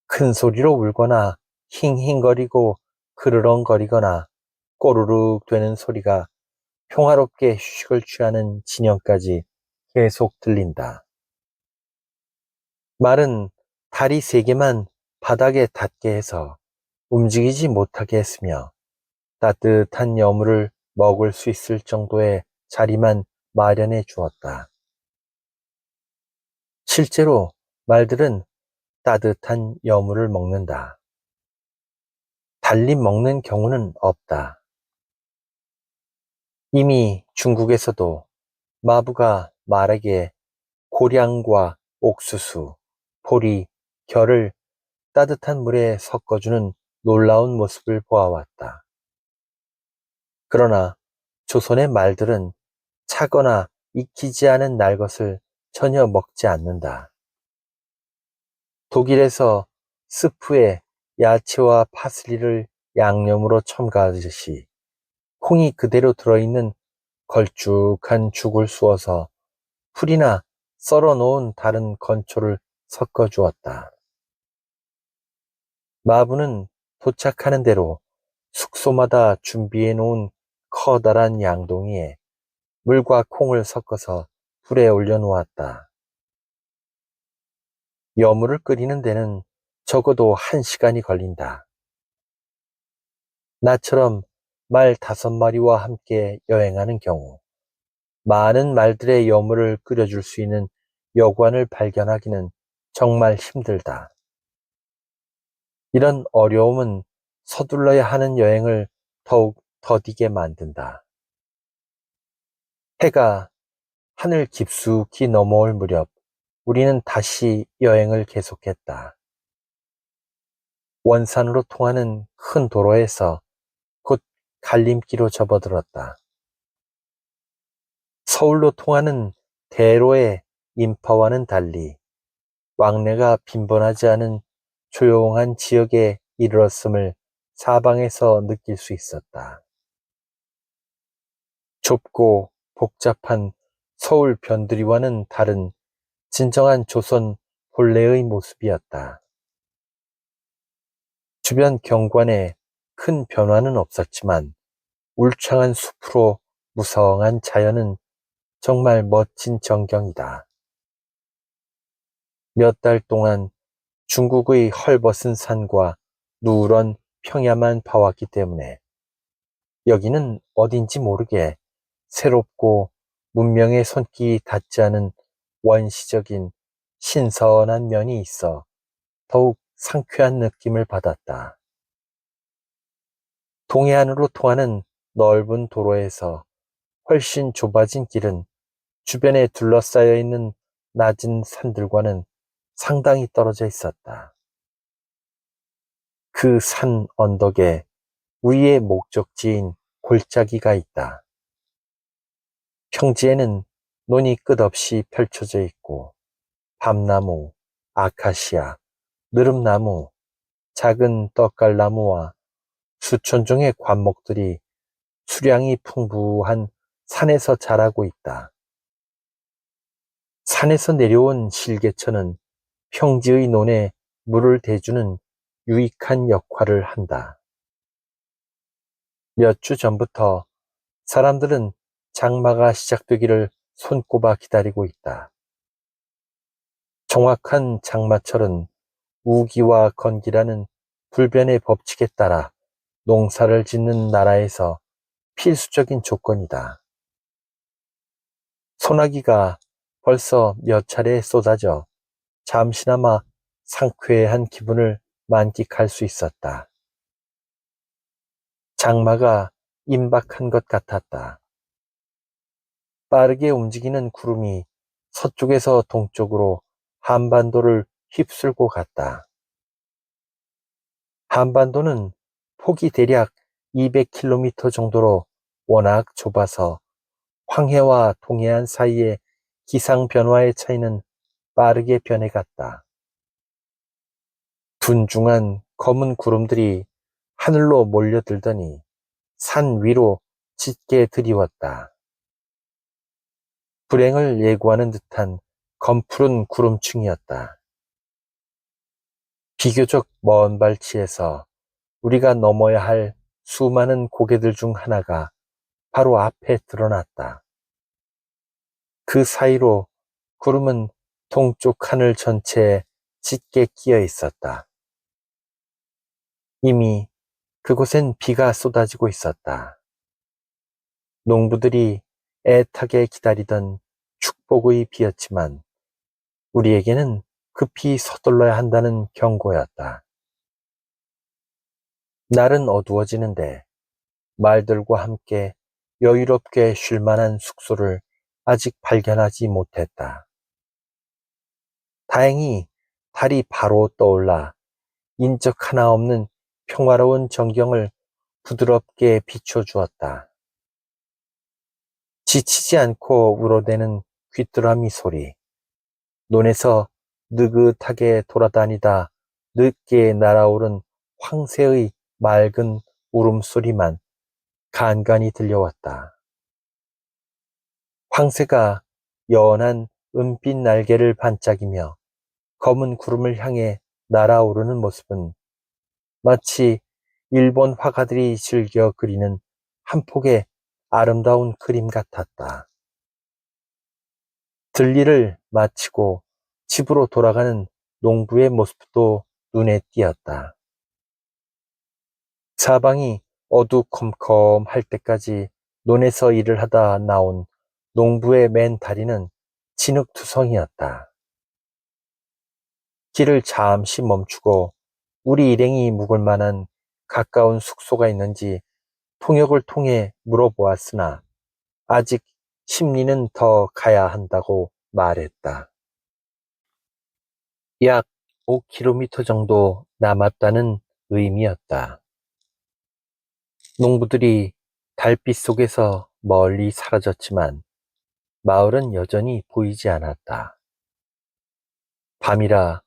큰 소리로 울거나 힝힝거리고 그르렁거리거나 꼬르륵 되는 소리가 평화롭게 휴식을 취하는 진영까지 계속 들린다. 말은 다리 3개만 바닥에 닿게 해서 움직이지 못하게 했으며 따뜻한 여물을 먹을 수 있을 정도의 자리만 마련해 주었다. 실제로 말들은 따뜻한 여물을 먹는다. 달리 먹는 경우는 없다. 이미 중국에서도 마부가 말에게 고량과 옥수수, 보리, 결을 따뜻한 물에 섞어주는 놀라운 모습을 보아왔다. 그러나 조선의 말들은 차거나 익히지 않은 날 것을 전혀 먹지 않는다. 독일에서 스프에 야채와 파슬리를 양념으로 첨가하듯이 콩이 그대로 들어있는 걸쭉한 죽을 쑤어서 풀이나 썰어 놓은 다른 건초를 섞어 주었다. 마부는 도착하는 대로 숙소마다 준비해 놓은 커다란 양동이에 물과 콩을 섞어서 불에 올려놓았다. 여물을 끓이는 데는 적어도 1시간이 걸린다. 나처럼 말 5마리와 함께 여행하는 경우 많은 말들의 여물을 끓여줄 수 있는 여관을 발견하기는 정말 힘들다. 이런 어려움은 서둘러야 하는 여행을 더욱 더디게 만든다. 해가 하늘 깊숙이 넘어올 무렵 우리는 다시 여행을 계속했다. 원산으로 통하는 큰 도로에서 곧 갈림길로 접어들었다. 서울로 통하는 대로의 인파와는 달리 왕래가 빈번하지 않은 조용한 지역에 이르렀음을 사방에서 느낄 수 있었다. 좁고 복잡한 서울 변두리와는 다른 진정한 조선 본래의 모습이었다. 주변 경관에 큰 변화는 없었지만 울창한 숲으로 무성한 자연은 정말 멋진 전경이다. 몇 달 동안 중국의 헐벗은 산과 누런 평야만 봐왔기 때문에 여기는 어딘지 모르게 새롭고 문명의 손길이 닿지 않은 원시적인 신선한 면이 있어 더욱 상쾌한 느낌을 받았다. 동해안으로 통하는 넓은 도로에서 훨씬 좁아진 길은 주변에 둘러싸여 있는 낮은 산들과는 상당히 떨어져 있었다. 그 산 언덕에 우리의 목적지인 골짜기가 있다. 평지에는 논이 끝없이 펼쳐져 있고 밤나무, 아카시아, 느릅나무, 작은 떡갈나무와 수천 종의 관목들이 수량이 풍부한 산에서 자라고 있다. 산에서 내려온 실개천은 평지의 논에 물을 대주는 유익한 역할을 한다. 몇 주 전부터 사람들은 장마가 시작되기를 손꼽아 기다리고 있다. 정확한 장마철은 우기와 건기라는 불변의 법칙에 따라 농사를 짓는 나라에서 필수적인 조건이다. 소나기가 벌써 몇 차례 쏟아져 잠시나마 상쾌한 기분을 만끽할 수 있었다. 장마가 임박한 것 같았다. 빠르게 움직이는 구름이 서쪽에서 동쪽으로 한반도를 휩쓸고 갔다. 한반도는 폭이 대략 200km 정도로 워낙 좁아서 황해와 동해안 사이의 기상 변화의 차이는 빠르게 변해갔다. 둔중한 검은 구름들이 하늘로 몰려들더니 산 위로 짙게 드리웠다. 불행을 예고하는 듯한 검푸른 구름층이었다. 비교적 먼 발치에서 우리가 넘어야 할 수많은 고개들 중 하나가 바로 앞에 드러났다. 그 사이로 구름은 동쪽 하늘 전체에 짙게 끼어 있었다. 이미 그곳엔 비가 쏟아지고 있었다. 농부들이 애타게 기다리던 축복의 비였지만 우리에게는 급히 서둘러야 한다는 경고였다. 날은 어두워지는데 말들과 함께 여유롭게 쉴 만한 숙소를 아직 발견하지 못했다. 다행히 달이 바로 떠올라 인적 하나 없는 평화로운 전경을 부드럽게 비춰주었다. 지치지 않고 우러대는 귀뚜라미 소리, 논에서 느긋하게 돌아다니다 늦게 날아오른 황새의 맑은 울음소리만 간간히 들려왔다. 황새가 연한 은빛 날개를 반짝이며 검은 구름을 향해 날아오르는 모습은 마치 일본 화가들이 즐겨 그리는 한 폭의 아름다운 그림 같았다. 들일을 마치고 집으로 돌아가는 농부의 모습도 눈에 띄었다. 사방이 어두컴컴할 때까지 논에서 일을 하다 나온 농부의 맨 다리는 진흙투성이었다. 길을 잠시 멈추고 우리 일행이 묵을 만한 가까운 숙소가 있는지 통역을 통해 물어보았으나 아직 심리는 더 가야 한다고 말했다. 약 5km 정도 남았다는 의미였다. 농부들이 달빛 속에서 멀리 사라졌지만 마을은 여전히 보이지 않았다. 밤이라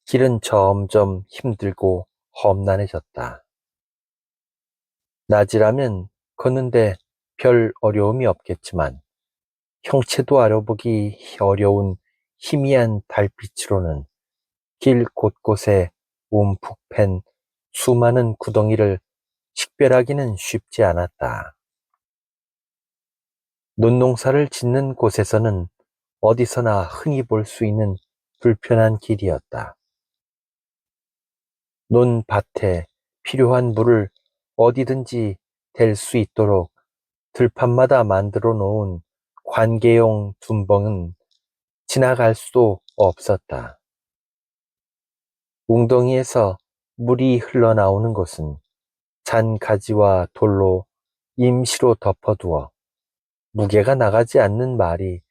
길은 점점 힘들고 험난해졌다. 낮이라면 걷는데 별 어려움이 없겠지만 형체도 알아보기 어려운 희미한 달빛으로는 길 곳곳에 움푹 팬 수많은 구덩이를 식별하기는 쉽지 않았다. 논농사를 짓는 곳에서는 어디서나 흔히 볼 수 있는 불편한 길이었다. 논밭에 필요한 물을 어디든지 댈 수 있도록 들판마다 만들어 놓은 관계용 둔벙은 지나갈 수도 없었다. 웅덩이에서 물이 흘러나오는 곳은 잔 가지와 돌로 임시로 덮어두어 무게가 나가지 않는 말이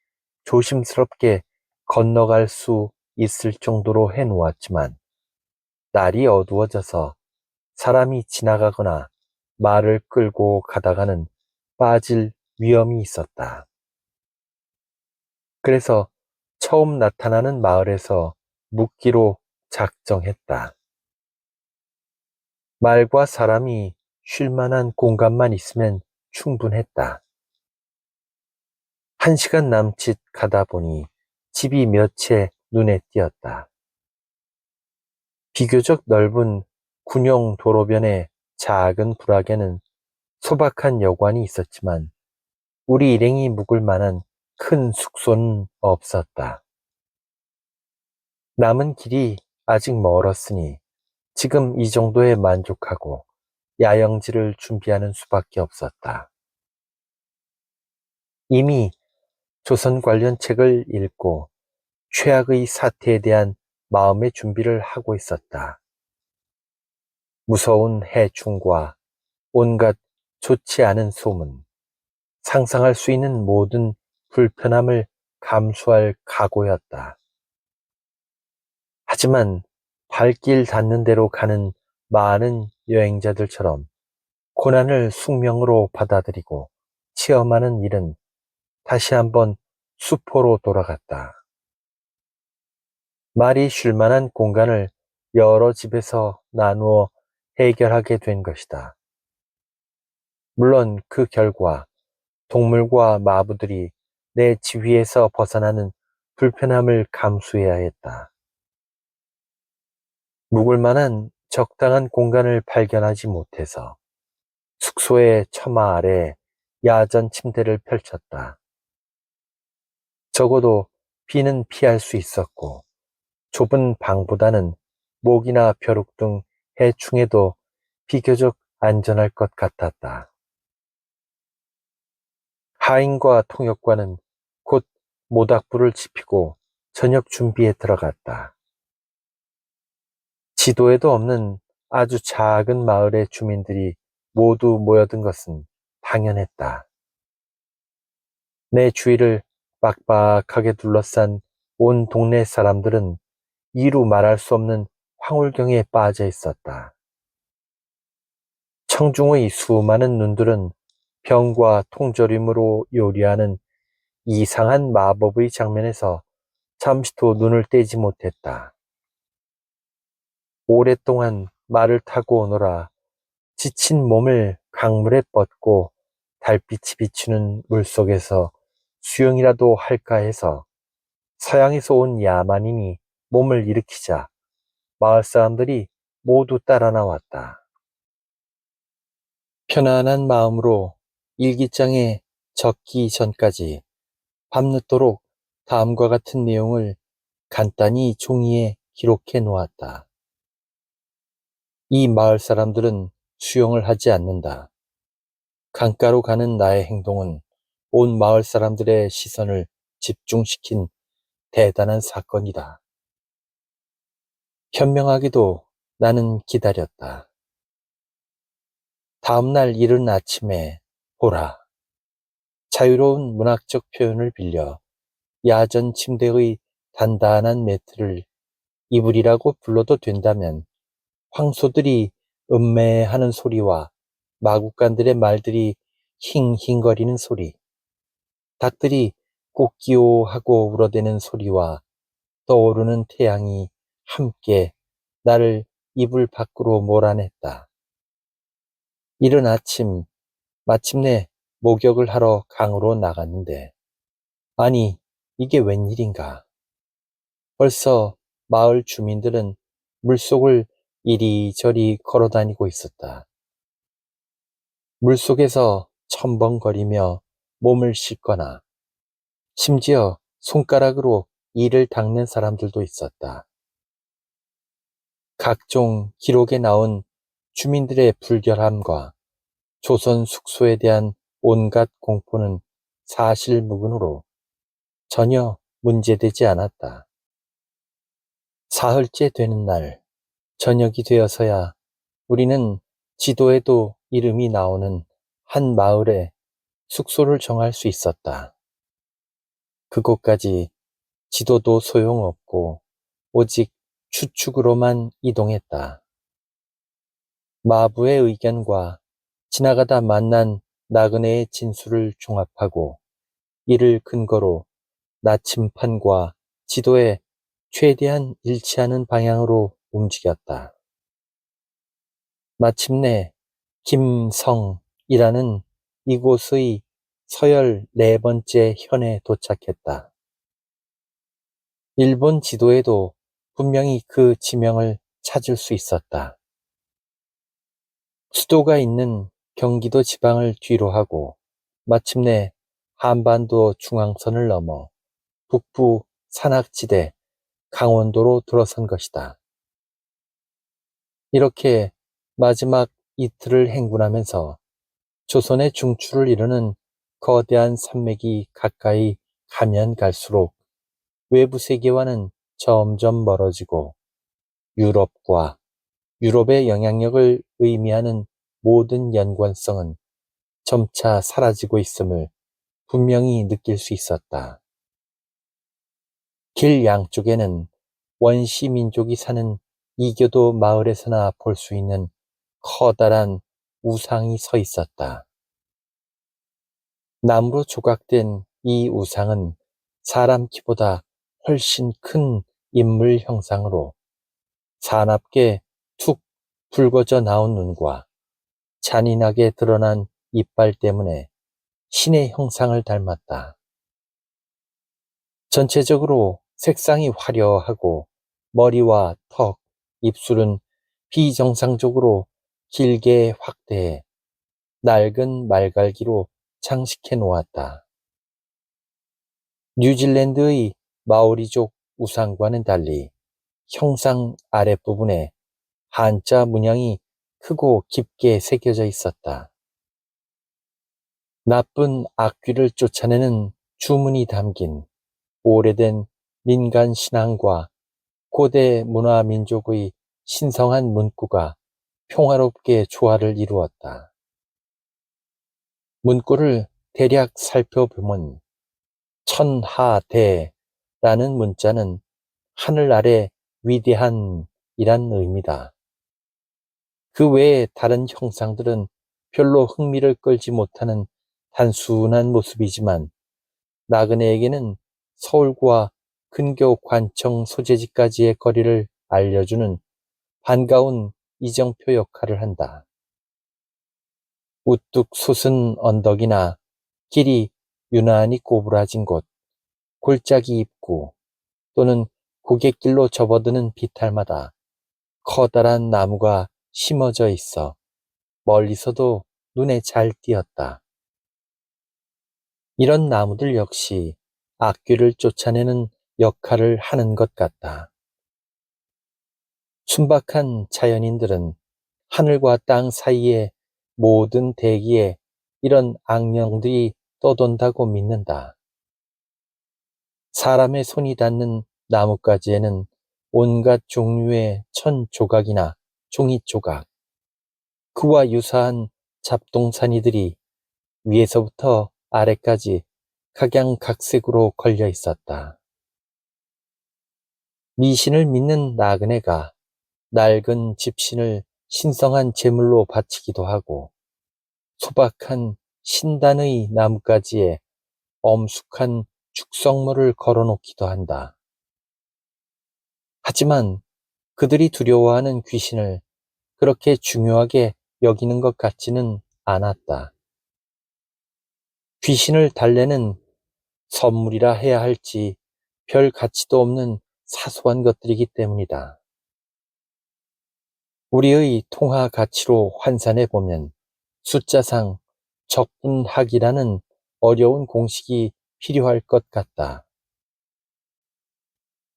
조심스럽게 건너갈 수 있을 정도로 해놓았지만 날이 어두워져서 사람이 지나가거나 말을 끌고 가다가는 빠질 위험이 있었다. 그래서 처음 나타나는 마을에서 묵기로 작정했다. 말과 사람이 쉴 만한 공간만 있으면 충분했다. 1시간 남짓 가다 보니 집이 몇 채 눈에 띄었다. 비교적 넓은 군용 도로변의 작은 부락에는 소박한 여관이 있었지만 우리 일행이 묵을 만한 큰 숙소는 없었다. 남은 길이 아직 멀었으니 지금 이 정도에 만족하고 야영지를 준비하는 수밖에 없었다. 이미 조선 관련 책을 읽고 최악의 사태에 대한 마음의 준비를 하고 있었다. 무서운 해충과 온갖 좋지 않은 소문, 상상할 수 있는 모든 불편함을 감수할 각오였다. 하지만 발길 닿는 대로 가는 많은 여행자들처럼 고난을 숙명으로 받아들이고 체험하는 일은 다시 한번 수포로 돌아갔다. 말이 쉴 만한 공간을 여러 집에서 나누어 해결하게 된 것이다. 물론 그 결과 동물과 마부들이 내 지위에서 벗어나는 불편함을 감수해야 했다. 묵을 만한 적당한 공간을 발견하지 못해서 숙소의 처마 아래 야전 침대를 펼쳤다. 적어도 비는 피할 수 있었고 좁은 방보다는 모기나 벼룩 등 해충에도 비교적 안전할 것 같았다. 하인과 통역관은 곧 모닥불을 지피고 저녁 준비에 들어갔다. 지도에도 없는 아주 작은 마을의 주민들이 모두 모여든 것은 당연했다. 내 주위를 빡빡하게 둘러싼 온 동네 사람들은 이루 말할 수 없는 황홀경에 빠져 있었다. 청중의 수많은 눈들은 병과 통조림으로 요리하는 이상한 마법의 장면에서 잠시도 눈을 떼지 못했다. 오랫동안 말을 타고 오너라 지친 몸을 강물에 뻗고 달빛이 비추는 물속에서 수영이라도 할까 해서 서양에서 온 야만인이 몸을 일으키자 마을 사람들이 모두 따라 나왔다. 편안한 마음으로 일기장에 적기 전까지 밤늦도록 다음과 같은 내용을 간단히 종이에 기록해 놓았다. 이 마을 사람들은 수영을 하지 않는다. 강가로 가는 나의 행동은 온 마을 사람들의 시선을 집중시킨 대단한 사건이다. 현명하게도 나는 기다렸다. 다음날 이른 아침에 보라. 자유로운 문학적 표현을 빌려 야전 침대의 단단한 매트를 이불이라고 불러도 된다면 황소들이 음매하는 소리와 마구간들의 말들이 힝힝거리는 소리, 닭들이 꽃기호 하고 울어대는 소리와 떠오르는 태양이 함께 나를 이불 밖으로 몰아냈다. 이른 아침 마침내 목욕을 하러 강으로 나갔는데 아니 이게 웬일인가. 벌써 마을 주민들은 물속을 이리저리 걸어다니고 있었다. 물속에서 첨벙거리며 몸을 씻거나 심지어 손가락으로 이를 닦는 사람들도 있었다. 각종 기록에 나온 주민들의 불결함과 조선 숙소에 대한 온갖 공포는 사실무근으로 전혀 문제되지 않았다. 사흘째 되는 날 저녁이 되어서야 우리는 지도에도 이름이 나오는 한 마을에 숙소를 정할 수 있었다. 그곳까지 지도도 소용없고 오직 추측으로만 이동했다. 마부의 의견과 지나가다 만난 나그네의 진술을 종합하고 이를 근거로 나침판과 지도에 최대한 일치하는 방향으로 움직였다. 마침내 김성이라는 이곳의 서열 4번째 현에 도착했다. 일본 지도에도 분명히 그 지명을 찾을 수 있었다. 수도가 있는 경기도 지방을 뒤로 하고 마침내 한반도 중앙선을 넘어 북부 산악지대 강원도로 들어선 것이다. 이렇게 마지막 이틀을 행군하면서 조선의 중추를 이루는 거대한 산맥이 가까이 가면 갈수록 외부 세계와는 점점 멀어지고 유럽과 유럽의 영향력을 의미하는 모든 연관성은 점차 사라지고 있음을 분명히 느낄 수 있었다. 길 양쪽에는 원시 민족이 사는 이교도 마을에서나 볼 수 있는 커다란 우상이 서 있었다. 나무로 조각된 이 우상은 사람 키보다 훨씬 큰 인물 형상으로 사납게 툭 붉어져 나온 눈과 잔인하게 드러난 이빨 때문에 신의 형상을 닮았다. 전체적으로 색상이 화려하고 머리와 턱, 입술은 비정상적으로 길게 확대해 낡은 말갈기로 장식해 놓았다. 뉴질랜드의 마오리족 우상과는 달리 형상 아랫부분에 한자 문양이 크고 깊게 새겨져 있었다. 나쁜 악귀를 쫓아내는 주문이 담긴 오래된 민간 신앙과 고대 문화 민족의 신성한 문구가 평화롭게 조화를 이루었다. 문구를 대략 살펴보면 천하대라는 문자는 하늘 아래 위대한 이란 의미다. 그 외에 다른 형상들은 별로 흥미를 끌지 못하는 단순한 모습이지만 나그네에게는 서울과 근교 관청 소재지까지의 거리를 알려주는 반가운 이정표 역할을 한다. 우뚝 솟은 언덕이나 길이 유난히 꼬부라진 곳, 골짜기 입구 또는 고갯길로 접어드는 비탈마다 커다란 나무가 심어져 있어 멀리서도 눈에 잘 띄었다. 이런 나무들 역시 악귀를 쫓아내는 역할을 하는 것 같다. 순박한 자연인들은 하늘과 땅 사이의 모든 대기에 이런 악령들이 떠돈다고 믿는다. 사람의 손이 닿는 나뭇가지에는 온갖 종류의 천 조각이나 종이 조각, 그와 유사한 잡동사니들이 위에서부터 아래까지 각양각색으로 걸려 있었다. 미신을 믿는 나그네가 낡은 집신을 신성한 제물로 바치기도 하고 소박한 신단의 나뭇가지에 엄숙한 축성물을 걸어놓기도 한다. 하지만 그들이 두려워하는 귀신을 그렇게 중요하게 여기는 것 같지는 않았다. 귀신을 달래는 선물이라 해야 할지 별 가치도 없는 사소한 것들이기 때문이다. 우리의 통화 가치로 환산해 보면 숫자상 적분학이라는 어려운 공식이 필요할 것 같다.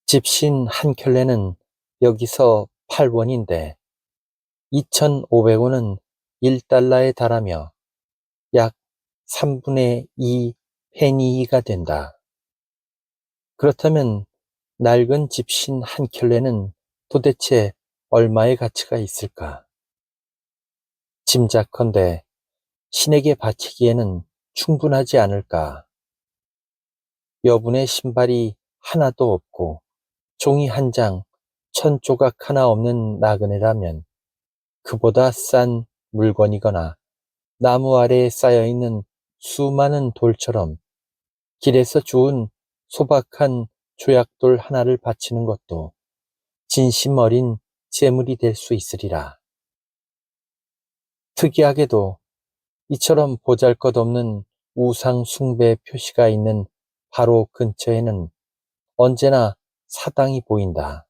집신 한 켤레는 여기서 8원인데 2,500원은 1달러에 달하며 약 3분의 2 페니가 된다. 그렇다면 낡은 집신 한 켤레는 도대체 얼마의 가치가 있을까? 짐작컨대 신에게 바치기에는 충분하지 않을까? 여분의 신발이 하나도 없고 종이 한 장, 1,000조각 하나 없는 나그네라면 그보다 싼 물건이거나 나무 아래에 쌓여있는 수많은 돌처럼 길에서 주운 소박한 조약돌 하나를 바치는 것도 진심 어린 재물이 될 수 있으리라. 특이하게도 이처럼 보잘것없는 우상 숭배 표시가 있는 바로 근처에는 언제나 사당이 보인다.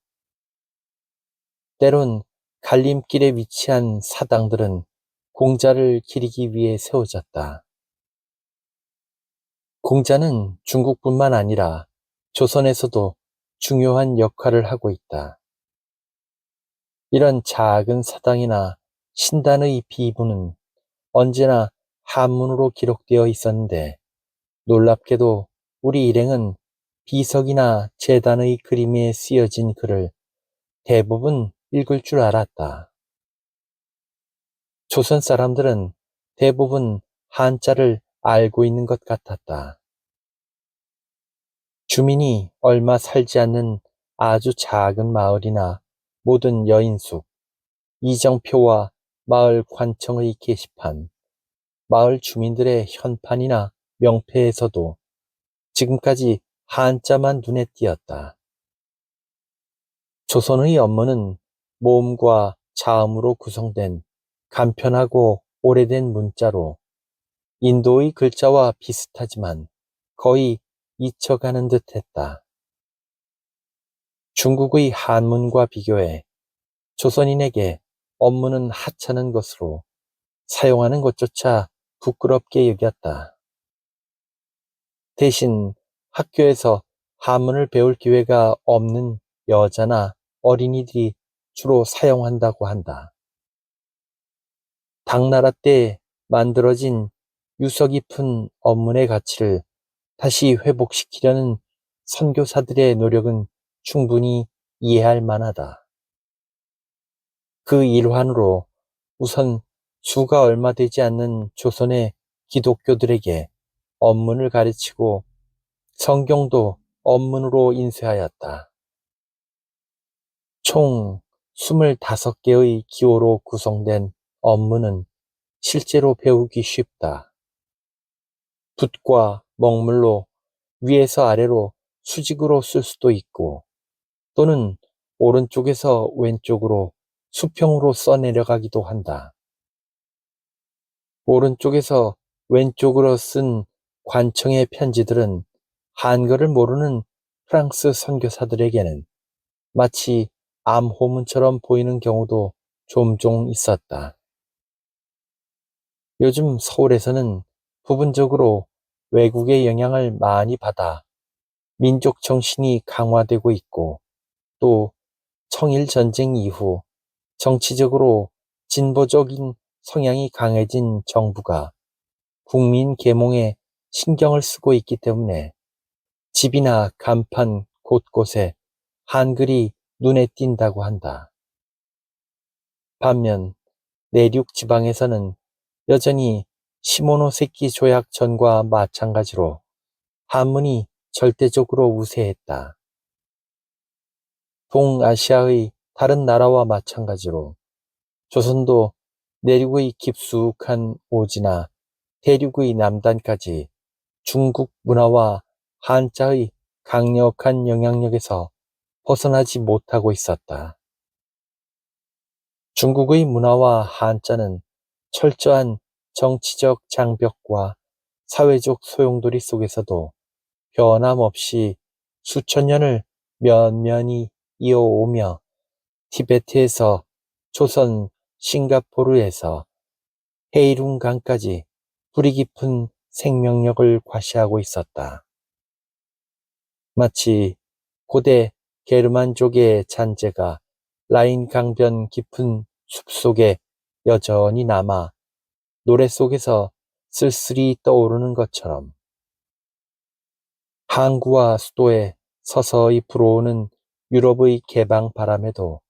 때론 갈림길에 위치한 사당들은 공자를 기리기 위해 세워졌다. 공자는 중국뿐만 아니라 조선에서도 중요한 역할을 하고 있다. 이런 작은 사당이나 신단의 비부는 언제나 한문으로 기록되어 있었는데 놀랍게도 우리 일행은 비석이나 제단의 그림에 쓰여진 글을 대부분 읽을 줄 알았다. 조선 사람들은 대부분 한자를 알고 있는 것 같았다. 주민이 얼마 살지 않는 아주 작은 마을이나 모든 여인숙, 이정표와 마을 관청의 게시판, 마을 주민들의 현판이나 명패에서도 지금까지 한자만 눈에 띄었다. 조선의 업무는 모음과 자음으로 구성된 간편하고 오래된 문자로 인도의 글자와 비슷하지만 거의 잊혀가는 듯 했다. 중국의 한문과 비교해 조선인에게 업무는 하찮은 것으로 사용하는 것조차 부끄럽게 여겼다. 대신 학교에서 한문을 배울 기회가 없는 여자나 어린이들이 주로 사용한다고 한다. 당나라 때 만들어진 유서 깊은 언문의 가치를 다시 회복시키려는 선교사들의 노력은 충분히 이해할 만하다. 그 일환으로 우선 수가 얼마 되지 않는 조선의 기독교들에게 언문을 가르치고 성경도 언문으로 인쇄하였다. 총 25개의 기호로 구성된 언문은 실제로 배우기 쉽다. 붓과 먹물로 위에서 아래로 수직으로 쓸 수도 있고 또는 오른쪽에서 왼쪽으로 수평으로 써내려가기도 한다. 오른쪽에서 왼쪽으로 쓴 관청의 편지들은 한글을 모르는 프랑스 선교사들에게는 마치 암호문처럼 보이는 경우도 종종 있었다. 요즘 서울에서는 부분적으로 외국의 영향을 많이 받아 민족 정신이 강화되고 있고 또 청일전쟁 이후 정치적으로 진보적인 성향이 강해진 정부가 국민 계몽에 신경을 쓰고 있기 때문에 집이나 간판 곳곳에 한글이 눈에 띈다고 한다. 반면 내륙 지방에서는 여전히 시모노세키 조약 전과 마찬가지로 한문이 절대적으로 우세했다. 동아시아의 다른 나라와 마찬가지로 조선도 내륙의 깊숙한 오지나 대륙의 남단까지 중국 문화와 한자의 강력한 영향력에서 벗어나지 못하고 있었다. 중국의 문화와 한자는 철저한 정치적 장벽과 사회적 소용돌이 속에서도 변함없이 수천 년을 면면히 이어오며 티베트에서 조선 싱가포르에서 헤이룽강까지 뿌리 깊은 생명력을 과시하고 있었다. 마치 고대 게르만족의 잔재가 라인 강변 깊은 숲속에 여전히 남아 노래 속에서 쓸쓸히 떠오르는 것처럼 항구와 수도에 서서히 불어오는 유럽의 개방 바람에도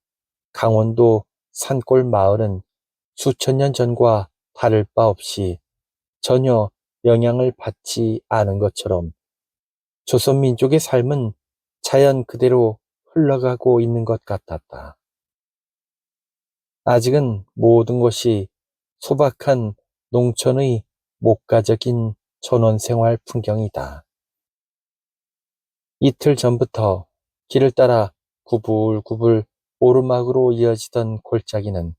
강원도 산골 마을은 수천 년 전과 다를 바 없이 전혀 영향을 받지 않은 것처럼 조선민족의 삶은 자연 그대로 흘러가고 있는 것 같았다. 아직은 모든 것이 소박한 농촌의 목가적인 전원생활 풍경이다. 이틀 전부터 길을 따라 구불구불 오르막으로 이어지던 골짜기는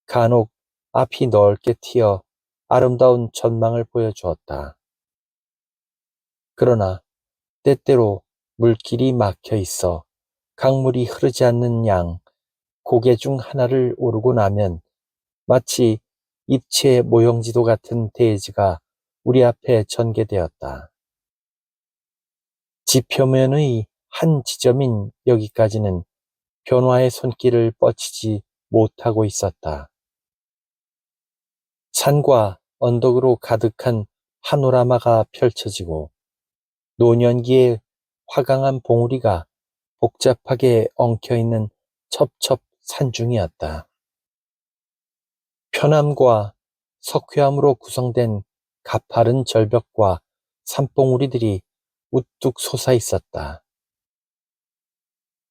간혹 앞이 넓게 튀어 아름다운 전망을 보여주었다. 그러나 때때로 물길이 막혀 있어 강물이 흐르지 않는 양 고개 중 하나를 오르고 나면 마치 입체 모형지도 같은 대지가 우리 앞에 전개되었다. 지표면의 한 지점인 여기까지는 변화의 손길을 뻗치지 못하고 있었다. 산과 언덕으로 가득한 파노라마가 펼쳐지고 노년기의 화강한 봉우리가 복잡하게 엉켜있는 첩첩 산중이었다. 편암과 석회암으로 구성된 가파른 절벽과 산봉우리들이 우뚝 솟아 있었다.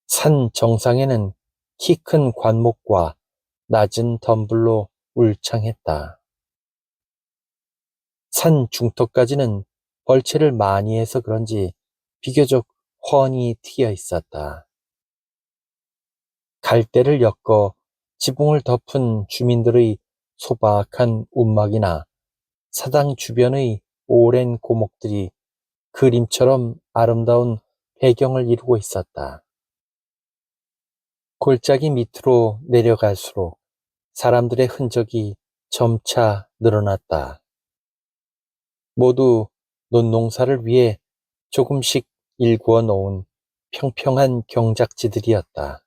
산 정상에는 키 큰 관목과 낮은 덤불로 울창했다. 산 중턱까지는 벌채를 많이 해서 그런지 비교적 훤히 트여 있었다. 갈대를 엮어 지붕을 덮은 주민들의 소박한 움막이나 사당 주변의 오랜 고목들이 그림처럼 아름다운 배경을 이루고 있었다. 골짜기 밑으로 내려갈수록 사람들의 흔적이 점차 늘어났다. 모두 논농사를 위해 조금씩 일구어 놓은 평평한 경작지들이었다.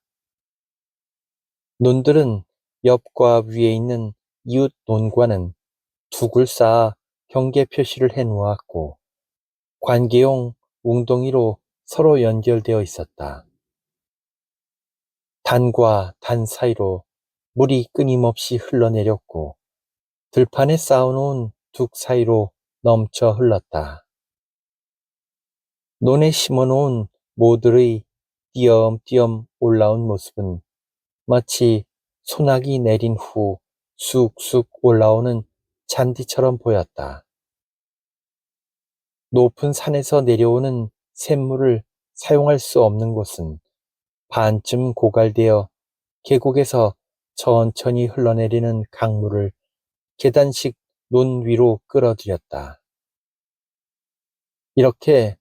논들은 옆과 위에 있는 이웃 논과는 둑을 쌓아 경계 표시를 해 놓았고 관계용 웅덩이로 서로 연결되어 있었다. 단과 단 사이로 물이 끊임없이 흘러내렸고 들판에 쌓아놓은 둑 사이로 넘쳐 흘렀다. 논에 심어놓은 모들의 띄엄띄엄 올라온 모습은 마치 소나기 내린 후 쑥쑥 올라오는 잔디처럼 보였다. 높은 산에서 내려오는 샘물을 사용할 수 없는 곳은 반쯤 고갈되어 계곡에서 천천히 흘러내리는 강물을 계단식 논 위로 끌어들였다. 이렇게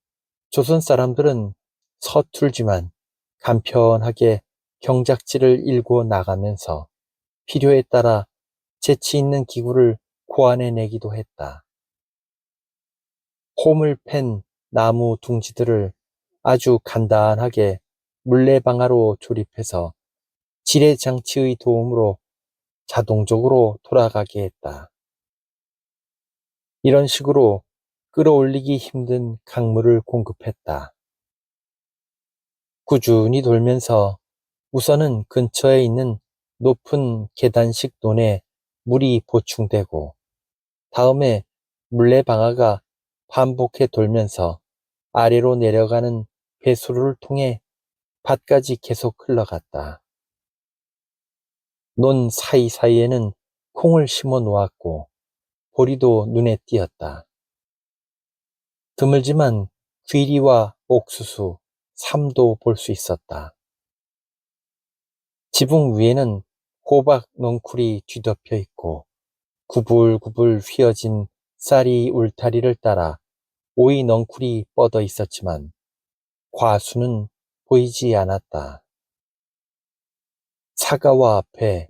조선 사람들은 서툴지만 간편하게 경작지를 일구어 나가면서 필요에 따라 재치 있는 기구를 고안해내기도 했다. 홈을 팬 나무 둥지들을 아주 간단하게 물레방아로 조립해서 지뢰장치의 도움으로 자동적으로 돌아가게 했다. 이런 식으로 끌어올리기 힘든 강물을 공급했다. 꾸준히 돌면서 우선은 근처에 있는 높은 계단식 논에 물이 보충되고 다음에 물레방아가 반복해 돌면서 아래로 내려가는 배수로를 통해 밭까지 계속 흘러갔다. 논 사이사이에는 콩을 심어 놓았고 보리도 눈에 띄었다. 드물지만 귀리와 옥수수, 삶도 볼 수 있었다. 지붕 위에는 호박 넝쿨이 뒤덮여 있고 구불구불 휘어진 쌀이 울타리를 따라 오이 넝쿨이 뻗어 있었지만 과수는 보이지 않았다. 사과와 배,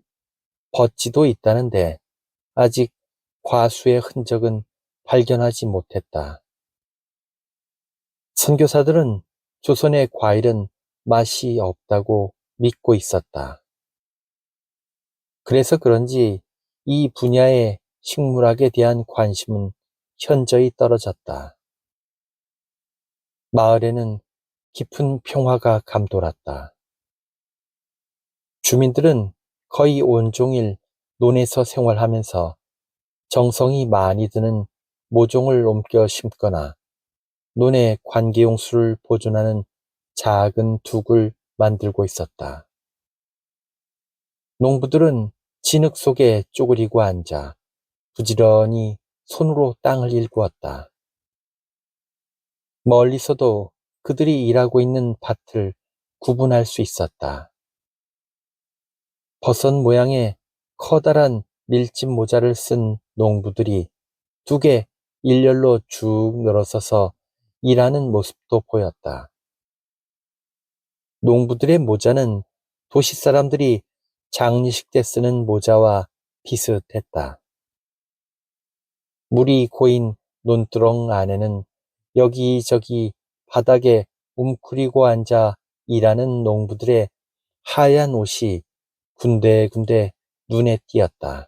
버찌도 있다는데 아직 과수의 흔적은 발견하지 못했다. 선교사들은 조선의 과일은 맛이 없다고 믿고 있었다. 그래서 그런지 이 분야의 식물학에 대한 관심은 현저히 떨어졌다. 마을에는 깊은 평화가 감돌았다. 주민들은 거의 온종일 논에서 생활하면서 정성이 많이 드는 모종을 옮겨 심거나 논에 관계용수를 보존하는 작은 둑을 만들고 있었다. 농부들은 진흙 속에 쪼그리고 앉아 부지런히 손으로 땅을 일구었다. 멀리서도 그들이 일하고 있는 밭을 구분할 수 있었다. 버섯 모양의 커다란 밀짚 모자를 쓴 농부들이 둑에 일렬로 쭉 늘어서서 일하는 모습도 보였다. 농부들의 모자는 도시 사람들이 장례식 때 쓰는 모자와 비슷했다. 물이 고인 논두렁 안에는 여기저기 바닥에 웅크리고 앉아 일하는 농부들의 하얀 옷이 군데군데 눈에 띄었다.